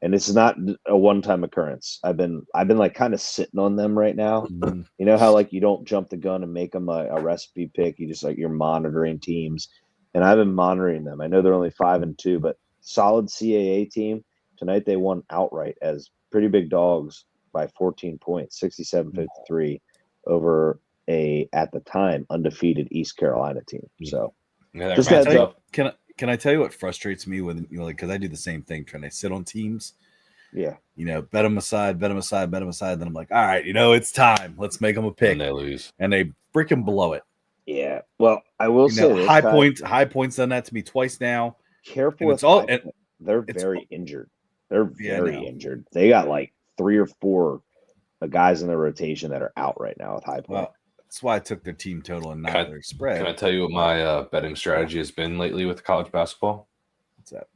and it's not a one-time occurrence. I've been like kind of sitting on them right now. Mhm. You know how like you don't jump the gun and make them a recipe pick. You just like you're monitoring teams, and I've been monitoring them. I know they're only 5-2, but solid CAA team. Tonight they won outright as pretty big dogs by 14 points, 67-53 over at the time undefeated East Carolina team. So Yeah, just they're heads matched up. Can I tell you what frustrates me when like because I do the same thing trying to sit on teams. Yeah. Bet them aside. Then I'm like, all right, it's time. Let's make them a pick. And they lose. And they freaking blow it. Yeah. Well, I will say this, high Ty, points done that to me twice now. careful And with it's all- high point. They're it's very all- injured. They're Yeah, I very know. injured. They got like 3 or 4 guys in the rotation that are out right now with high point. Well, that's why I took their team total and not their spread. Can I tell you what my betting strategy has been lately with college basketball? What's that?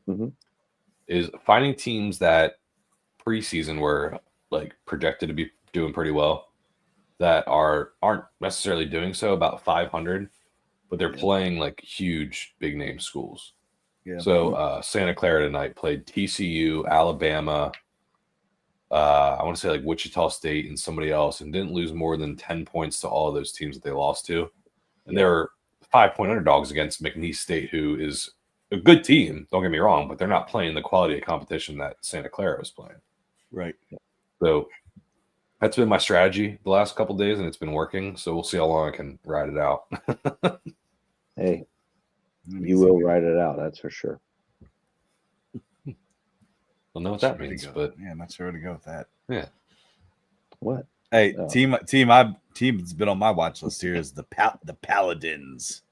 Is finding teams that preseason were like projected to be doing pretty well that aren't necessarily doing so, about 500, but they're playing like huge big name schools. Yeah. So Santa Clara tonight played TCU, Alabama, I want to say like Wichita State and somebody else, and didn't lose more than 10 points to all of those teams that they lost to. And they were 5-point underdogs against McNeese State, who is a good team. Don't get me wrong, but they're not playing the quality of competition that Santa Clara was playing. Right. So that's been my strategy the last couple of days, and it's been working. So we'll see how long I can ride it out. Hey, you will ride it out. That's for sure. Don't know what that means, but yeah, I'm not sure where to go with that. Yeah. What? Hey, team's been on my watch list here is the Paladins.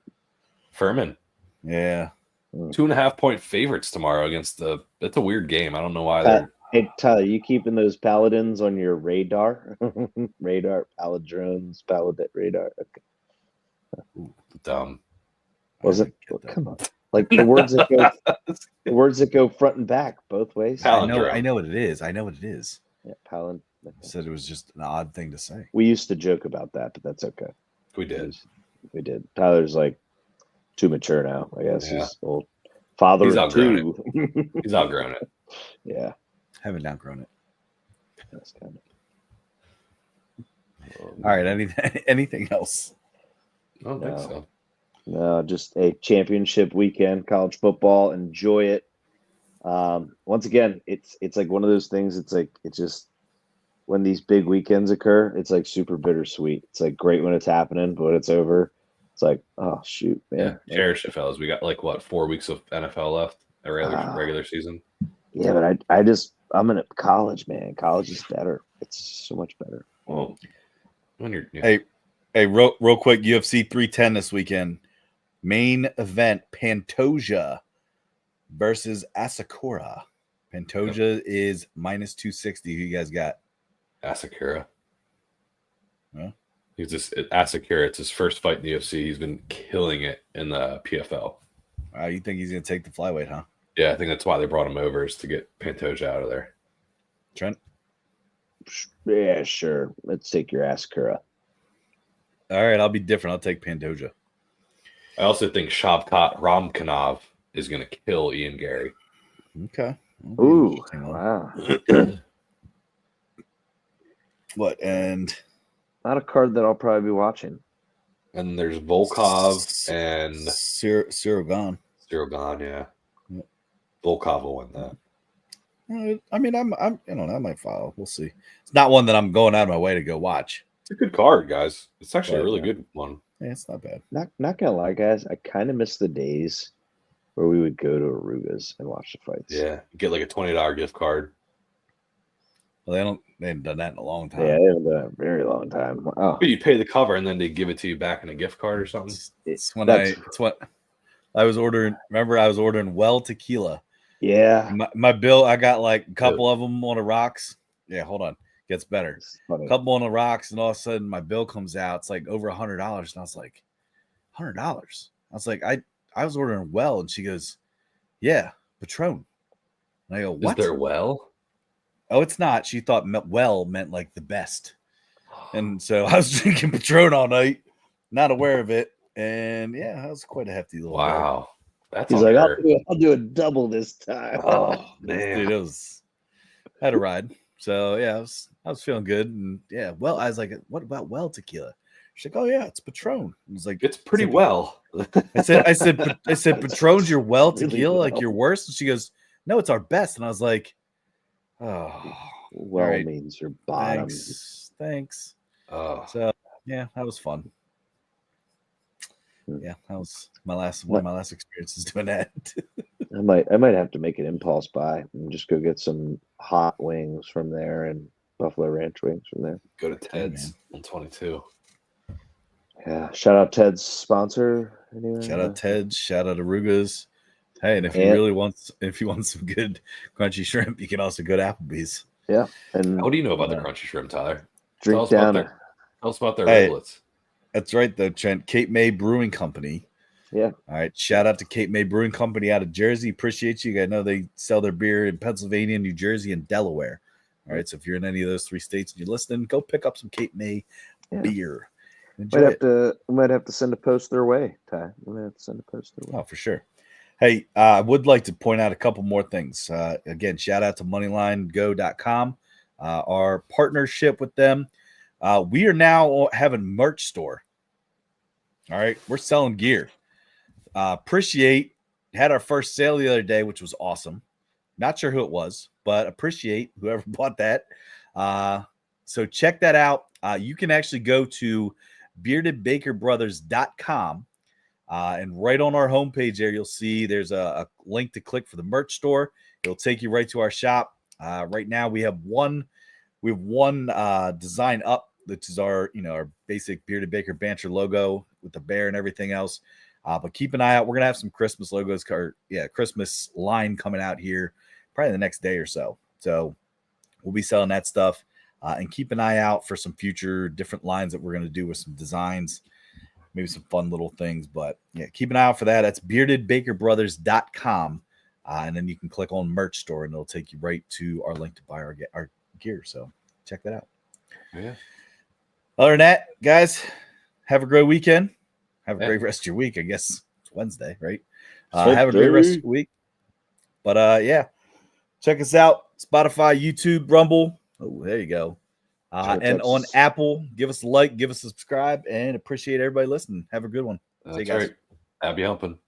Furman. Yeah. 2.5-point favorites tomorrow against it's a weird game. I don't know why they're. Hey, Tyler, you keeping those Paladins on your radar? Radar, Paladrones, radar. Okay. Dumb. Was it? Well, come on. Like the words that go front and back both ways. I know what it is. Yeah, Palin. Said it was just an odd thing to say. We used to joke about that, but that's okay. We did. Tyler's like too mature now, I guess. Yeah. He's old. Father He's of outgrown two. He's outgrown it. Yeah. Haven't outgrown it. That's kind of. All right. Anything else? I don't think so. No, just a championship weekend, college football. Enjoy it. Once again, it's like one of those things. It's like it's just when these big weekends occur, it's like super bittersweet. It's like great when it's happening, but when it's over, it's like, oh shoot, man. Yeah, cherish it, fellas. We got like 4 weeks of NFL left, a regular season. Yeah, but I'm in college, man. College is better. It's so much better. Well, when you're Hey, real quick, UFC 310 this weekend. Main event, Pantoja versus Asakura. Pantoja is minus 260. Who you guys got? Asakura. Huh? He's just Asakura. It's his first fight in the UFC. He's been killing it in the PFL. You think he's going to take the flyweight, huh? Yeah, I think that's why they brought him over, is to get Pantoja out of there. Trent? Yeah, sure. Let's take your Asakura. All right, I'll be different. I'll take Pantoja. I also think Shavkat Ramkhanov is going to kill Ian Gary. Okay. Ooh, wow. What? And not a card that I'll probably be watching. And there's Volkov and Sirogan. Sirogan, yeah. Volkov will win that. I mean, I'm I might follow. We'll see. It's not one that I'm going out of my way to go watch. It's a good card, guys. It's actually a really good one. Yeah, it's not bad. Not gonna lie, guys. I kind of miss the days where we would go to Arugas and watch the fights. Yeah, get like a $20 gift card. Well, they haven't done that in a long time. Yeah, they haven't done it in a very long time. Wow. But you pay the cover and then they give it to you back in a gift card or something. It's what I was ordering. Remember, I was ordering well tequila. Yeah. My bill, I got like a couple of them on the rocks. Yeah, hold on. Gets better. A couple on the rocks, and all of a sudden my bill comes out. It's like over $100. And I was like, $100. I was like, I was ordering well, and she goes, yeah, Patron. And I go, what? Is there well? Oh, it's not. She thought well meant like the best. And so I was drinking Patron all night, not aware of it. And yeah, that was quite a hefty little wow. That's He's like, I'll do a double this time. Oh man, dude, I had a ride. So yeah, I was feeling good. And yeah, well, I was like, what about well tequila? She's like, oh yeah, it's Patron. I was like, it's pretty well. I said, Patron's your well tequila, really like your worst? And she goes, no, it's our best. And I was like, oh, well means your bottom. Thanks. Oh. So yeah, that was fun. Yeah, that was one of my last experiences doing that. I might have to make an impulse buy and just go get some hot wings from there and Buffalo Ranch wings from there. Go to Ted's on 22. Yeah, shout out Ted's sponsor. Anyway. Shout out Ted's. Shout out Arugas. Hey, and if you want some good crunchy shrimp, you can also go to Applebee's. Yeah. And what do you know about the crunchy shrimp, Tyler? Drink tell us about their riblets. That's right, though, Trent. Cape May Brewing Company. Yeah. All right. Shout out to Cape May Brewing Company out of Jersey. Appreciate you. I know they sell their beer in Pennsylvania, New Jersey, and Delaware. All right. So if you're in any of those 3 states and you're listening, go pick up some Cape May beer. Might have to send a post their way, Ty. We might have to send a post their way. Oh, for sure. Hey, I would like to point out a couple more things. Again, shout out to moneylinego.com, our partnership with them. We are now having merch store. All right, we're selling gear. Appreciate had our first sale the other day, which was awesome. Not sure who it was, but appreciate whoever bought that. So check that out. You can actually go to beardedbakerbrothers.com. And right on our homepage there, you'll see there's a link to click for the merch store. It'll take you right to our shop. Right now we have one design up, which is our basic Bearded Baker Banter logo with the bear and everything else. But keep an eye out. We're gonna have some Christmas logos, Christmas line coming out here probably the next day or so. So we'll be selling that stuff. And keep an eye out for some future different lines that we're gonna do with some designs. Maybe some fun little things, but yeah, keep an eye out for that. That's beardedbakerbrothers.com. And then you can click on merch store and it'll take you right to our link to buy our gear. So check that out. Yeah. Other than that, guys, have a great weekend. Have a great rest of your week. I guess it's Wednesday, right? Have a great rest of your week. But yeah, check us out. Spotify, YouTube, Rumble. Oh, there you go. And on Apple, give us a like, give us a subscribe, and appreciate everybody listening. Have a good one. That's right. Happy humping.